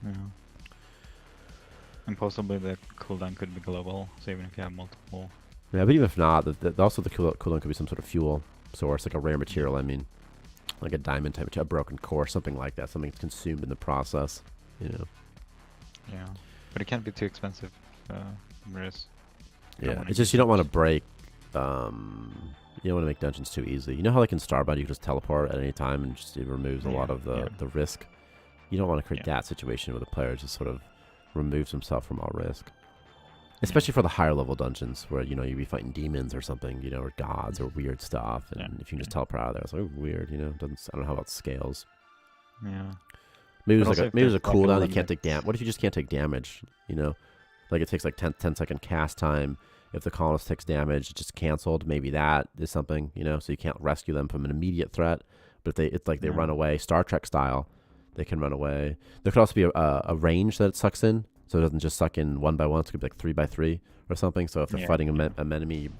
Yeah. And possibly the cooldown could be global, so even if you have multiple... Yeah, but even if not, also the cooldown could be some sort of fuel source, like a rare material, I mean. Like a diamond type, a broken core, something like that. Something that's consumed in the process, you know. Yeah, but it can't be too expensive. Yeah, it's just you don't want to break... you don't want to make dungeons too easy. You know how, like, in Starbound, you can just teleport at any time and just it removes a lot of the risk? You don't want to create that situation where the player just sort of removes himself from all risk. Especially for the higher level dungeons where, you know, you'd be fighting demons or something, you know, or gods or weird stuff. And if you can just teleport out of there, it's like, weird, you know. I don't know how about scales. Yeah. Maybe there's a cooldown you can't take damage. What if you just can't take damage, you know? Like it takes like 10 second cast time. If the colonist takes damage, it's just canceled. Maybe that is something, you know, so you can't rescue them from an immediate threat. But if it's like they run away, Star Trek style, they can run away. There could also be a range that it sucks in. So it doesn't just suck in 1 by 1. It could be like 3 by 3 or something. So if they're fighting an enemy,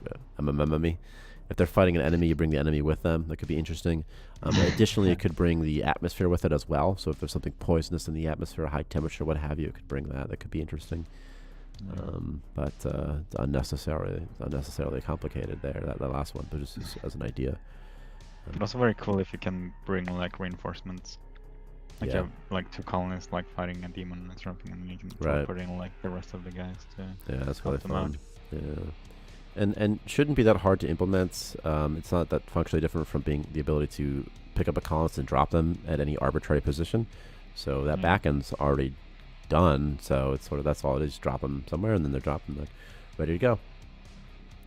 if they're fighting an enemy, you bring the enemy with them. That could be interesting. Additionally, it could bring the atmosphere with it as well. So if there's something poisonous in the atmosphere, high temperature, what have you, it could bring that. That could be interesting. But it's unnecessarily complicated there. That last one, but just as an idea. But also very cool if you can bring like reinforcements. Like you have like 2 colonists like fighting a demon or something, and you can put in like the rest of the guys to that's really fun. Yeah, and shouldn't be that hard to implement. It's not that functionally different from being the ability to pick up a colonist and drop them at any arbitrary position. So that backend's already done. So it's sort of that's all it is. Drop them somewhere, and then they're dropping them, ready to go.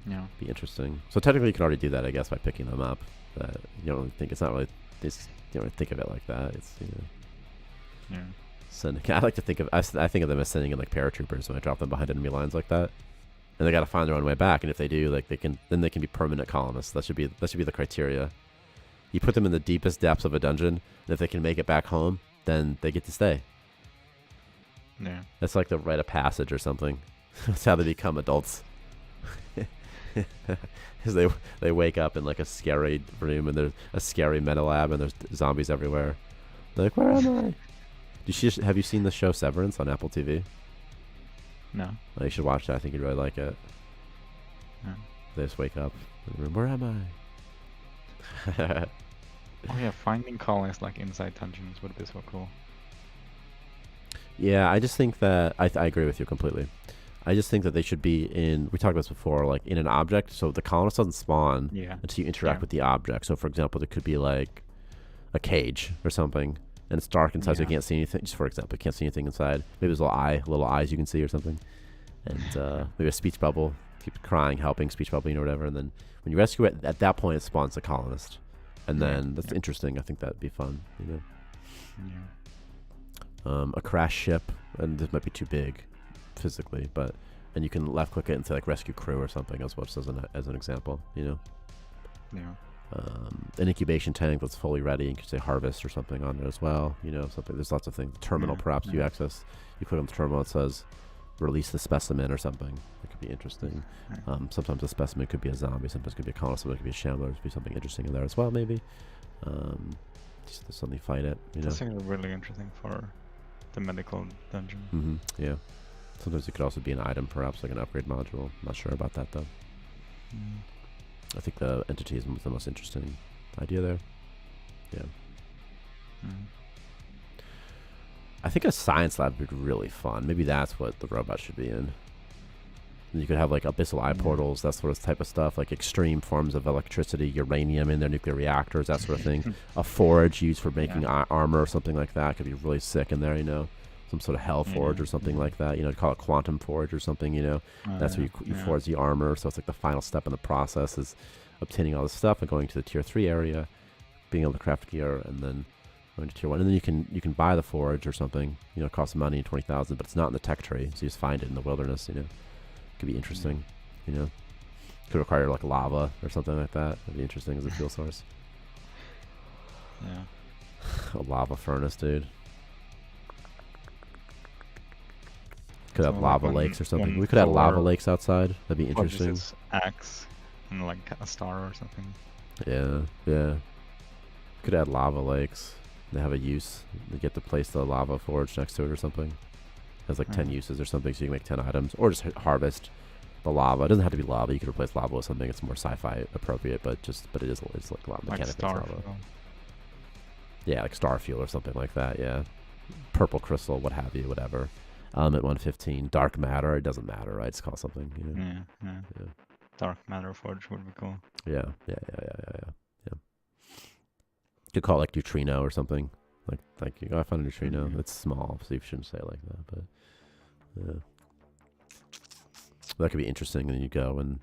Yeah, be interesting. So technically, you can already do that, I guess, by picking them up. But you don't really think it's not really this. You don't really think of it like that. It's I like to think of I think of them as sending in like paratroopers when I drop them behind enemy lines like that, and they got to find their own way back. And if they do, like they can be permanent colonists. That should be the criteria. You put them in the deepest depths of a dungeon, and if they can make it back home, then they get to stay. Yeah. It's like the rite of passage or something. That's how they become adults. Because they wake up in like a scary room and there's a scary meta lab and there's zombies everywhere. They're like, where am I? Have you seen the show Severance on Apple TV? No. Oh, you should watch that. I think you'd really like it. No. They just wake up in the room. Where am I? Oh yeah, finding colonies like inside dungeons would be so cool. Yeah, I just think that I agree with you completely. I just think that they should be in. We talked about this before, like in an object, so the colonist doesn't spawn until you interact with the object. So, for example, there could be like a cage or something, and it's dark inside, so you can't see anything. Just for example, you can't see anything inside. Maybe there's little eyes you can see or something, and maybe a speech bubble, keep crying, helping, speech bubble, whatever. And then when you rescue it, at that point, it spawns the colonist, and then that's interesting. I think that'd be fun, Yeah. A crash ship, and this might be too big physically, and you can left click it and say like rescue crew or something as well, as an example, Yeah. An incubation tank that's fully ready, you could say harvest or something on it as well, something. There's lots of things. The terminal, perhaps you access, you click on the terminal, it says release the specimen or something. It could be interesting. Sometimes a specimen could be a zombie, sometimes it could be a colonist, sometimes it could be a shambler. There could be something interesting in there as well, maybe. Just suddenly fight it, That's actually really interesting for the medical dungeon. Yeah. Sometimes it could also be an item, perhaps like an upgrade module. Not sure about that though. I think the entity is the most interesting idea there. Yeah. I think a science lab would be really fun. Maybe that's what the robot should be in. And you could have like abyssal eye portals, that sort of type of stuff, like extreme forms of electricity, uranium in their nuclear reactors, that sort of thing. A forge used for making armor or something like that could be really sick in there, some sort of hell forge or something like that, call it quantum forge or something, that's where you forge the armor. So it's like the final step in the process is obtaining all this stuff and going to the tier 3 area, being able to craft gear, and then going to tier 1. And then you can buy the forge or something, it costs money, 20,000, but it's not in the tech tree, so you just find it in the wilderness, Could be interesting, Could require like lava or something like that. That'd be interesting as a fuel source. Yeah. A lava furnace, dude. Could have lava lakes or something. We could have lava lakes outside. That'd be interesting. His axe and like a star or something. Yeah. Could add lava lakes. They have a use. They get to place the lava forge next to it or something. Has like 10 uses or something, so you can make 10 items, or just harvest the lava. It doesn't have to be lava. You could replace lava with something that's more sci-fi appropriate, but it's like a lot of mechanics. Like lava. Yeah, like star fuel or something like that. Yeah, purple crystal, what have you, whatever. At 115, dark matter. It doesn't matter, right? It's called something. Yeah. Dark matter forge would be cool. Yeah. Could call it like neutrino or something. Like I found a neutrino. It's small, so you shouldn't say it like that. But that could be interesting. And then you go and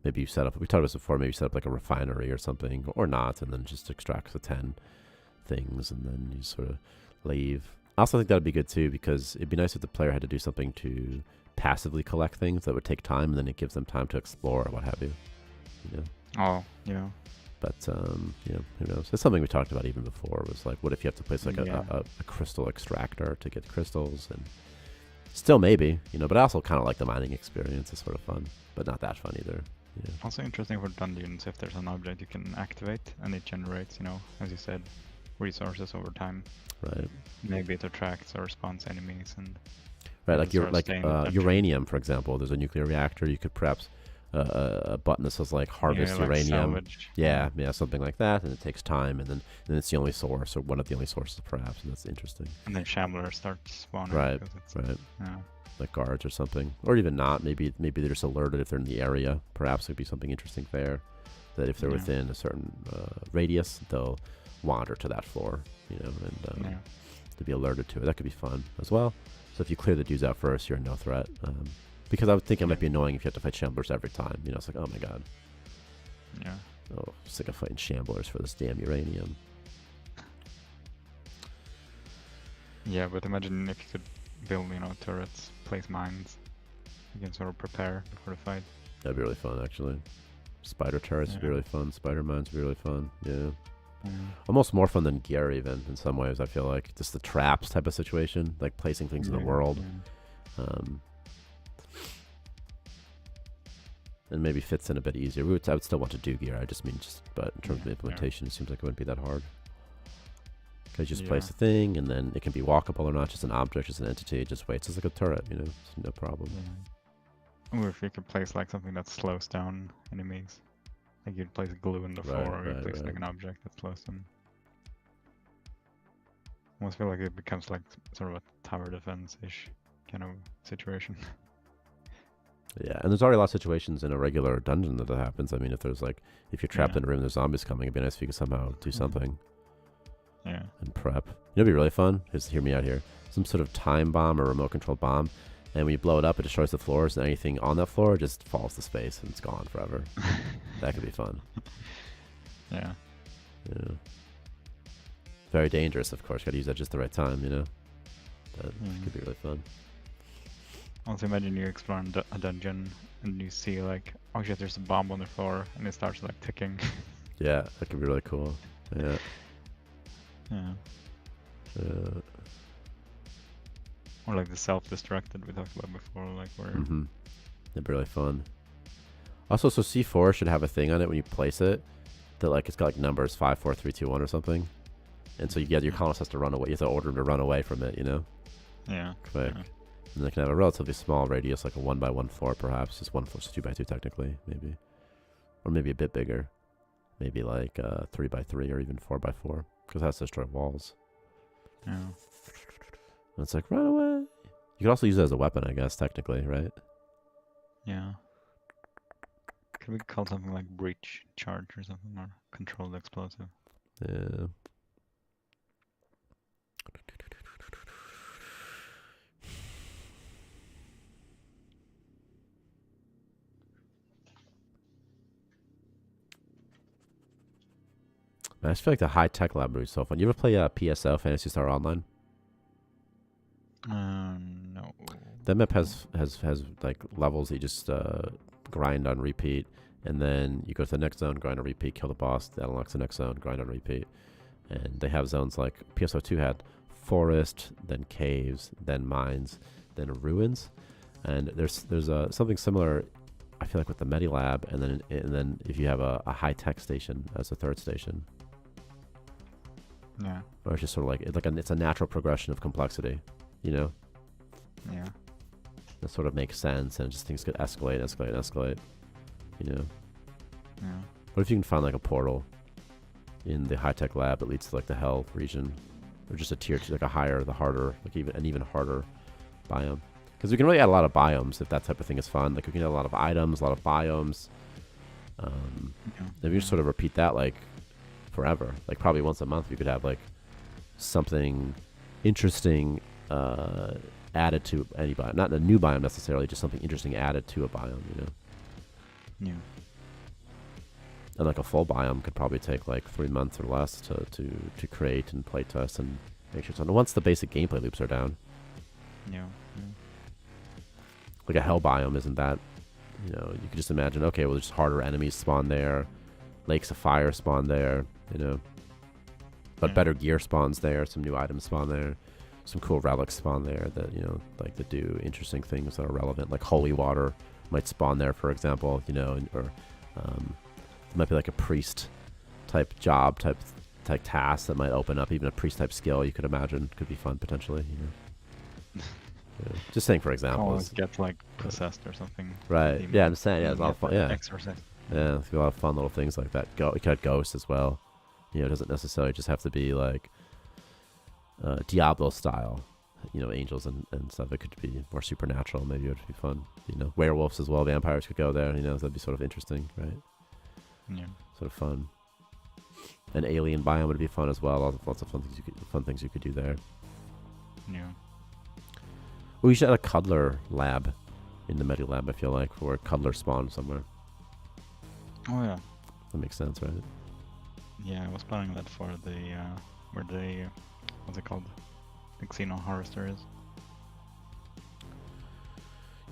maybe you set up. We talked about this before. Maybe you set up like a refinery or something, or not, and then just extract the 10 things, and then you sort of leave. I also think that would be good too, because it'd be nice if the player had to do something to passively collect things that would take time, and then it gives them time to explore or what have you. Oh, yeah. But who knows? It's something we talked about even before. Was like, what if you have to place like a crystal extractor to get crystals, and still maybe, but I also kind of like the mining experience. It's sort of fun, but not that fun either. Also interesting for dungeons if there's an object you can activate and it generates, as you said, resources over time. Right. Maybe it attracts or spawns enemies and. Right, like uranium, for example. There's a nuclear reactor. You could perhaps a button that says like harvest uranium. Salvage. Yeah, something like that, and it takes time, and then it's the only source, or one of the only sources, perhaps, and that's interesting. And then shamblers start spawning. Right. Yeah. Like guards or something, or even not. Maybe they're just alerted if they're in the area. Perhaps there'd be something interesting there, that if they're within a certain radius, they'll wander to that floor, and to be alerted to it. That could be fun as well. So if you clear the dudes out first, you're in no threat. Because I would think it might be annoying if you have to fight shamblers every time. It's like, oh my god. Yeah. Oh, sick of fighting shamblers for this damn uranium. Yeah, but imagine if you could build, turrets, place mines. You can sort of prepare before the fight. That'd be really fun, actually. Spider turrets would be really fun. Spider mines would be really fun. Yeah. Almost more fun than gear, even in some ways. I feel like just the traps type of situation, like placing things in the world, and maybe fits in a bit easier. I would still want to do gear. I just mean but in terms of implementation, it seems like it wouldn't be that hard. Because you just place a thing, and then it can be walkable or not, just an object, just an entity. It just waits. It's like a turret, you know, it's no problem. Or if you could place like something that slows down enemies. Like you'd place glue in the floor, or you'd place like an object that slows them. I almost feel like it becomes like sort of a tower defense-ish kind of situation. Yeah, and there's already a lot of situations in a regular dungeon that happens. I mean, if you're trapped in a room, there's zombies coming, it'd be nice if you could somehow do something. Yeah. And prep. You know, it'd be really fun. Just hear me out here. Some sort of time bomb or remote controlled bomb, and when you blow it up, it destroys the floors, and anything on that floor just falls to space and it's gone forever. That could be fun. Yeah. Very dangerous, of course. Got to use that just the right time, you know. That could be really fun. Also, imagine you explore a dungeon and you see like, oh shit, there's a bomb on the floor, and it starts like ticking. Yeah, that could be really cool. Yeah. Or like the self-destructed we talked about before, like where. That'd be really fun. Also, so C4 should have a thing on it when you place it that like it's got like numbers 5, 4, 3, 2, 1 or something, and so your colonist has to run away. You have to order him to run away from it, you know. Yeah. Quick. Yeah. And they can have a relatively small radius, like a 1x1 floor, perhaps just 1 floor, 2x2 technically, maybe, or maybe a bit bigger, maybe like 3x3 or even 4x4, because it has to destroy walls. Yeah. And it's like, run away. You could also use it as a weapon, I guess, technically, right? Yeah. Could we call something like breach charge or something, or controlled explosive? Yeah. I just feel like the high-tech lab would be so fun. You ever play PSO, Phantasy Star Online? No. That map has like levels that you just grind on repeat, and then you go to the next zone, grind on repeat, kill the boss, that unlocks the next zone, grind on repeat. And they have zones like PSO2 had forest, then caves, then mines, then ruins. And there's something similar, I feel like, with the Medilab, and then if you have a high-tech station as a third station. Yeah. Or it's just sort of like it's a natural progression of complexity, you know? Yeah. That sort of makes sense, and just things could escalate, you know? Yeah. What if you can find like a portal in the high-tech lab that leads to like the hell region, or just a tier 2, like a higher, the harder, like an even harder biome? Because we can really add a lot of biomes if that type of thing is fun. Like we can add a lot of items, a lot of biomes. If you just sort of repeat that like forever, like probably once a month, you could have like something interesting added to any biome. Not a new biome necessarily, just something interesting added to a biome, you know? Yeah. And like a full biome could probably take like 3 months or less to create and play test and make sure it's on. Once the basic gameplay loops are down. Yeah. Like a hell biome isn't that, you know, you could just imagine, okay, well, there's harder enemies spawn there, lakes of fire spawn there, you know, but better gear spawns there, some new items spawn there, some cool relics spawn there that, you know, like that do interesting things that are relevant, like holy water might spawn there, for example, you know, or it might be like a priest type job, type task that might open up, even a priest type skill you could imagine could be fun potentially, you know. Yeah. Just saying, for example. Get like possessed or something. Right. Yeah, I'm saying, yeah, it's a lot of fun. Yeah. Exorcist. Yeah, there's a lot of fun little things like that. You could have ghosts as well. You know, it doesn't necessarily just have to be like Diablo style, you know, angels and stuff. It could be more supernatural. Maybe it would be fun. You know, werewolves as well. Vampires could go there. You know, that'd be sort of interesting, right? Yeah. Sort of fun. An alien biome would be fun as well. Lots of fun things you could do there. Yeah. Well, you should have a cuddler lab in the Medi Lab, I feel like, where cuddler spawn somewhere. Oh, yeah. That makes sense, right? Yeah, I was planning that for the, where the, what's it called? The Xeno Harvester is.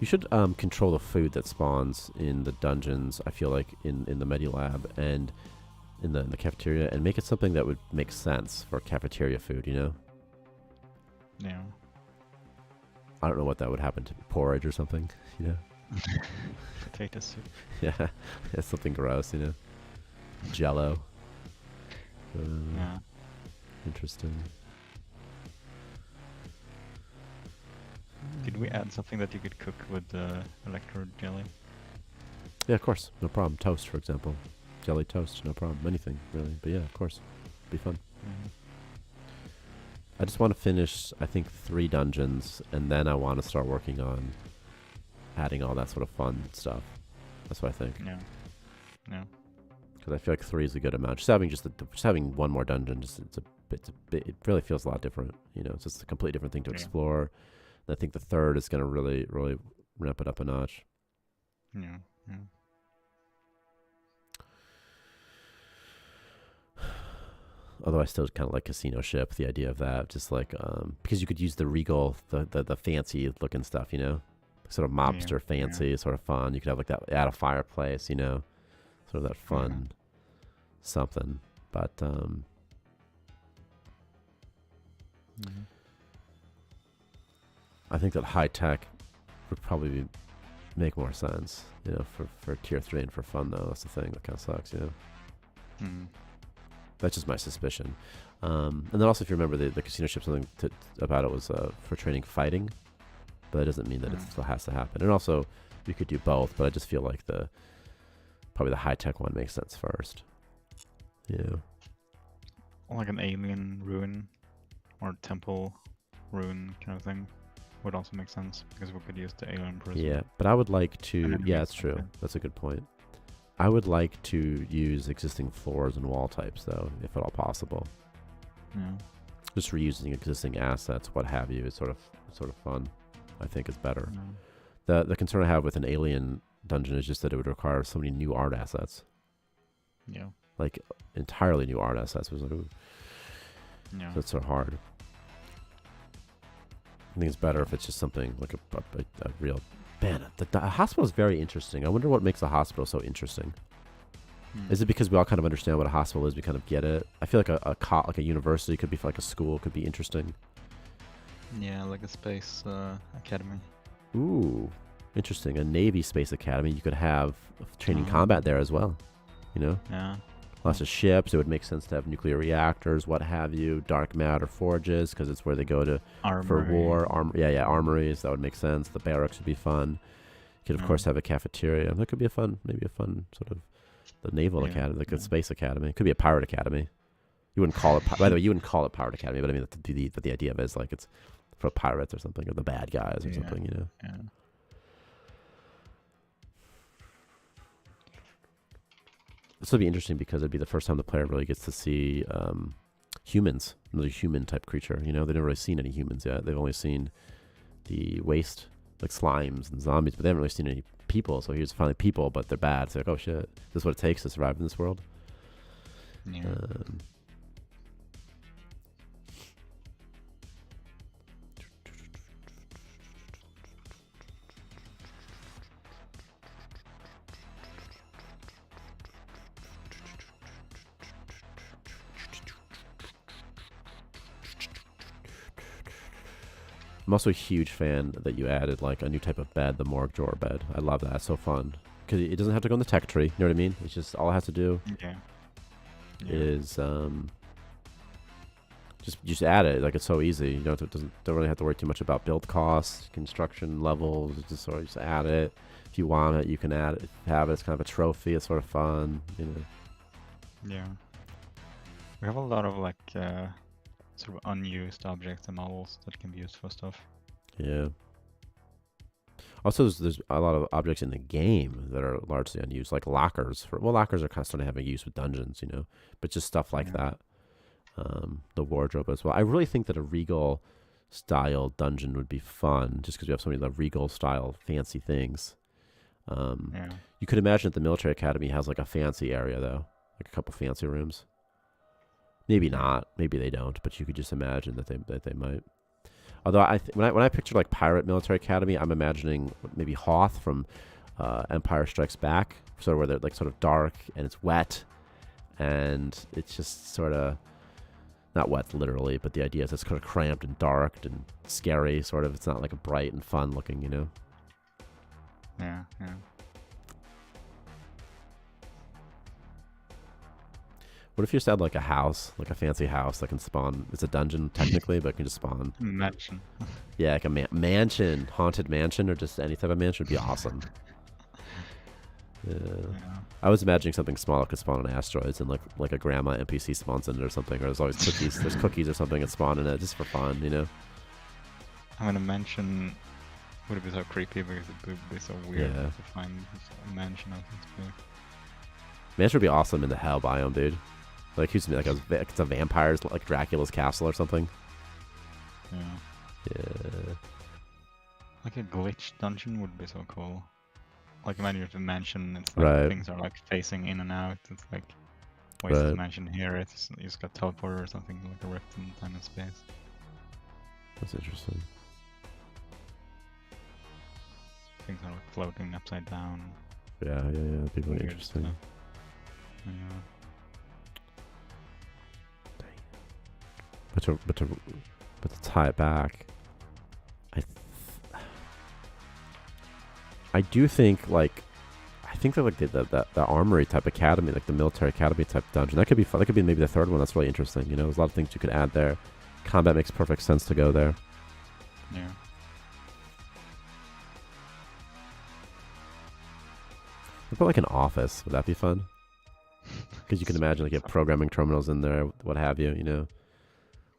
You should control the food that spawns in the dungeons, I feel like, in the Medi Lab, and in the cafeteria and make it something that would make sense for cafeteria food. You know. Yeah. I don't know what that would happen to porridge or something. You know. Potato soup. Yeah, it's something gross. You know. Jello. Yeah. Interesting. Did we add something that you could cook with electrode jelly? Yeah, of course. No problem. Toast, for example. Jelly toast, no problem. Anything, really. But yeah, of course. Be fun. Mm-hmm. I just want to finish, I think, 3 dungeons, and then I want to start working on adding all that sort of fun stuff. That's what I think. Yeah. Yeah. Because I feel like 3 is a good amount. Just having one more dungeon, it really feels a lot different. You know, it's just a completely different thing to explore. And I think the 3rd is going to really, really ramp it up a notch. Yeah. Yeah. Although I still kind of like Casino Ship, the idea of that, just like because you could use the regal, the fancy looking stuff, you know, sort of mobster fancy, sort of fun. You could have like that at a fireplace, you know, sort of that fun something. But I think that high tech would probably make more sense, you know, for tier 3 and for fun though. That's the thing that kind of sucks, you know. Mm. That's just my suspicion. And then also, if you remember, the Casino Ship, something about it was for training fighting, but that doesn't mean that it still has to happen. And also, you could do both, but I just feel like probably the high-tech one makes sense first. Yeah. Like an alien ruin or temple ruin kind of thing would also make sense, because we could use the alien prison. Yeah, but I would like to... Yeah, that's true. Okay. That's a good point. I would like to use existing floors and wall types, though, if at all possible. Yeah. Just reusing existing assets, what have you, is sort of fun. I think is better. Yeah. The concern I have with an alien dungeon is just that it would require so many new art assets. Yeah. Like entirely new art assets. Was like, ooh. Yeah. So it's so hard. I think it's better if it's just something like a real... Man, the hospital is very interesting. I wonder what makes a hospital so interesting. Is it because we all kind of understand what a hospital is? We kind of get it. I feel like like a university could be like a school, could be interesting. Yeah, like a space academy. Ooh, interesting. A Navy Space Academy. You could have training combat there as well. You know? Yeah. Lots of ships. It would make sense to have nuclear reactors, what have you. Dark matter forges, because it's where they go to for war. Armories. That would make sense. The barracks would be fun. You could, of course, have a cafeteria. That could be maybe a fun sort of the naval academy, like a space academy. It could be a pirate academy. You wouldn't call it. By the way, you wouldn't call it pirate academy, but I mean, the idea of it is like it's for pirates or something, or the bad guys or something. You know. Yeah. This would be interesting because it'd be the first time the player really gets to see humans, another human type creature. You know, they've never really seen any humans yet. They've only seen the waste, like slimes and zombies, but they haven't really seen any people. So here's finally people, but they're bad. It's like, oh shit, this is what it takes to survive in this world. Yeah. I'm also a huge fan that you added like a new type of bed, the morgue drawer bed. I love that. It's so fun. Because it doesn't have to go in the tech tree. You know what I mean? It's just all it has to do is just add it. Like it's so easy. You don't really have to worry too much about build costs, construction levels. It's just sort of just add it. If you want it, you can add it. Have it. It's kind of a trophy. It's sort of fun. You know. Yeah. We have a lot of like sort of unused objects and models that can be used for stuff. Yeah. Also, there's a lot of objects in the game that are largely unused, like lockers. Lockers are kind of starting to have a use with dungeons, you know, but just stuff like that. The wardrobe as well. I really think that a Regal style dungeon would be fun, just because we have so many of the Regal style fancy things. You could imagine that the military academy has like a fancy area though, like a couple fancy rooms. Maybe not. Maybe they don't. But you could just imagine that they might. Although when I picture like pirate military academy, I'm imagining maybe Hoth from Empire Strikes Back, sort of where they're like sort of dark and it's wet, and it's just sort of not wet literally, but the idea is it's kind of cramped and dark and scary. Sort of, it's not like a bright and fun looking, you know. Yeah, yeah. What if you just had like a house, like a fancy house that can spawn? It's a dungeon technically, but can just spawn. Mansion. Yeah, like a mansion, haunted mansion, or just any type of mansion would be awesome. Yeah. I was imagining something small that could spawn on asteroids, and like a grandma NPC spawns in it or something, or there's always cookies. There's cookies or something that spawn in it just for fun, you know. I'm gonna mention. Would it be so creepy because it would be so weird Yeah. to find a mansion out this big. Mansion would be awesome in the hell biome, dude. Like who's like it's a vampire's like Dracula's castle or something. Yeah. Yeah. Like a glitch dungeon would be so cool. Like imagine if a mansion, it's like Right. things are like facing in and out. It's like, why is this Right. mansion here? It's you just got teleported or something, like a rift in time and space. That's interesting. Things are like floating upside down. Yeah. That'd be really Weird interesting. stuff. Yeah. But to tie it back, I do think like that like the armory type academy, like the military academy type dungeon, that could be fun. That could be maybe the third one. That's really interesting. You know, there's a lot of things you could add there. Combat makes perfect sense to go there. Yeah. What about like an office? Would that be fun? Because you can imagine like you have programming terminals in there, what have you. You know,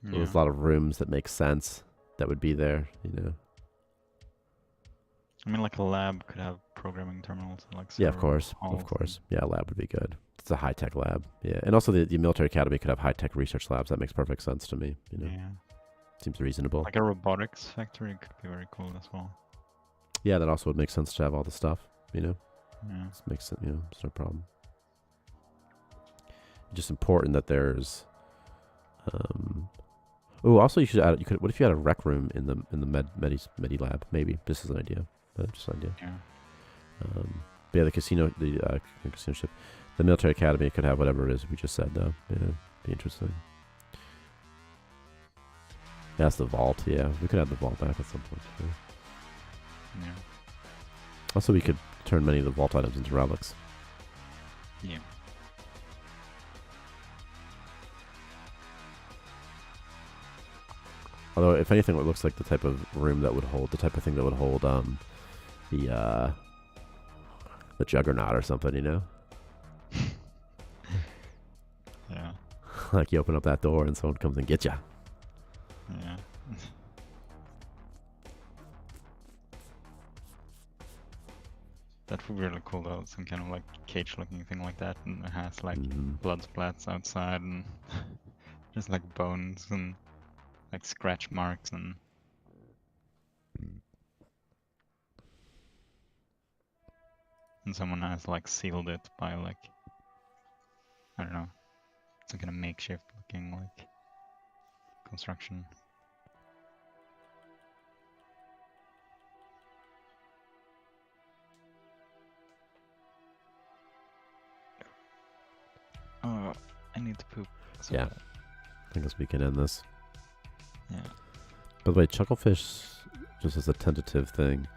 so there's a lot of rooms that make sense that would be there. You know. I mean, like a lab could have programming terminals, like Yeah, of several course, halls of course. Yeah, a lab would be good. It's a high tech lab. Yeah, and also the military academy could have high tech research labs. That makes perfect sense to me. You know, Yeah. seems reasonable. Like a robotics factory could be very cool as well. Yeah, that also would make sense to have all the stuff. You know, Yeah. it makes sense. You know, it's no problem. Just important that there's. Oh, also you should add. You could. What if you had a rec room in the medi lab? Maybe this is an idea. Just an idea. Yeah. But yeah, the casino ship, the military academy could have whatever it is we just said though. Yeah, be interesting. That's the vault. Yeah, we could add the vault back at some point. Too. Yeah. Also, we could turn many of the vault items into relics. Yeah. Although, if anything, it looks like the type of room that would hold the type of thing that would hold the juggernaut or something, you know? Yeah. Like you open up that door and someone comes and gets you. Yeah. That would be really cool though, some kind of like cage looking thing like that, and it has like blood splats outside and just like bones and like scratch marks and someone has like sealed it by like, I don't know, some kind of makeshift looking like construction. Oh, I need to poop. So Yeah. I guess we can end this. Yeah. By the way, Chucklefish, just as a tentative thing,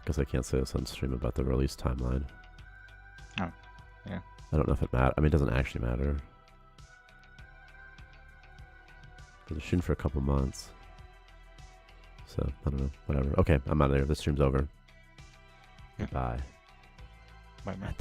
because I can't say this on stream about the release timeline. Oh, yeah. I don't know if it matters. I mean, it doesn't actually matter. Because they're shooting for a couple months. So, I don't know. Whatever. Okay, I'm out of there. This stream's over. Yeah. Goodbye. Bye, man.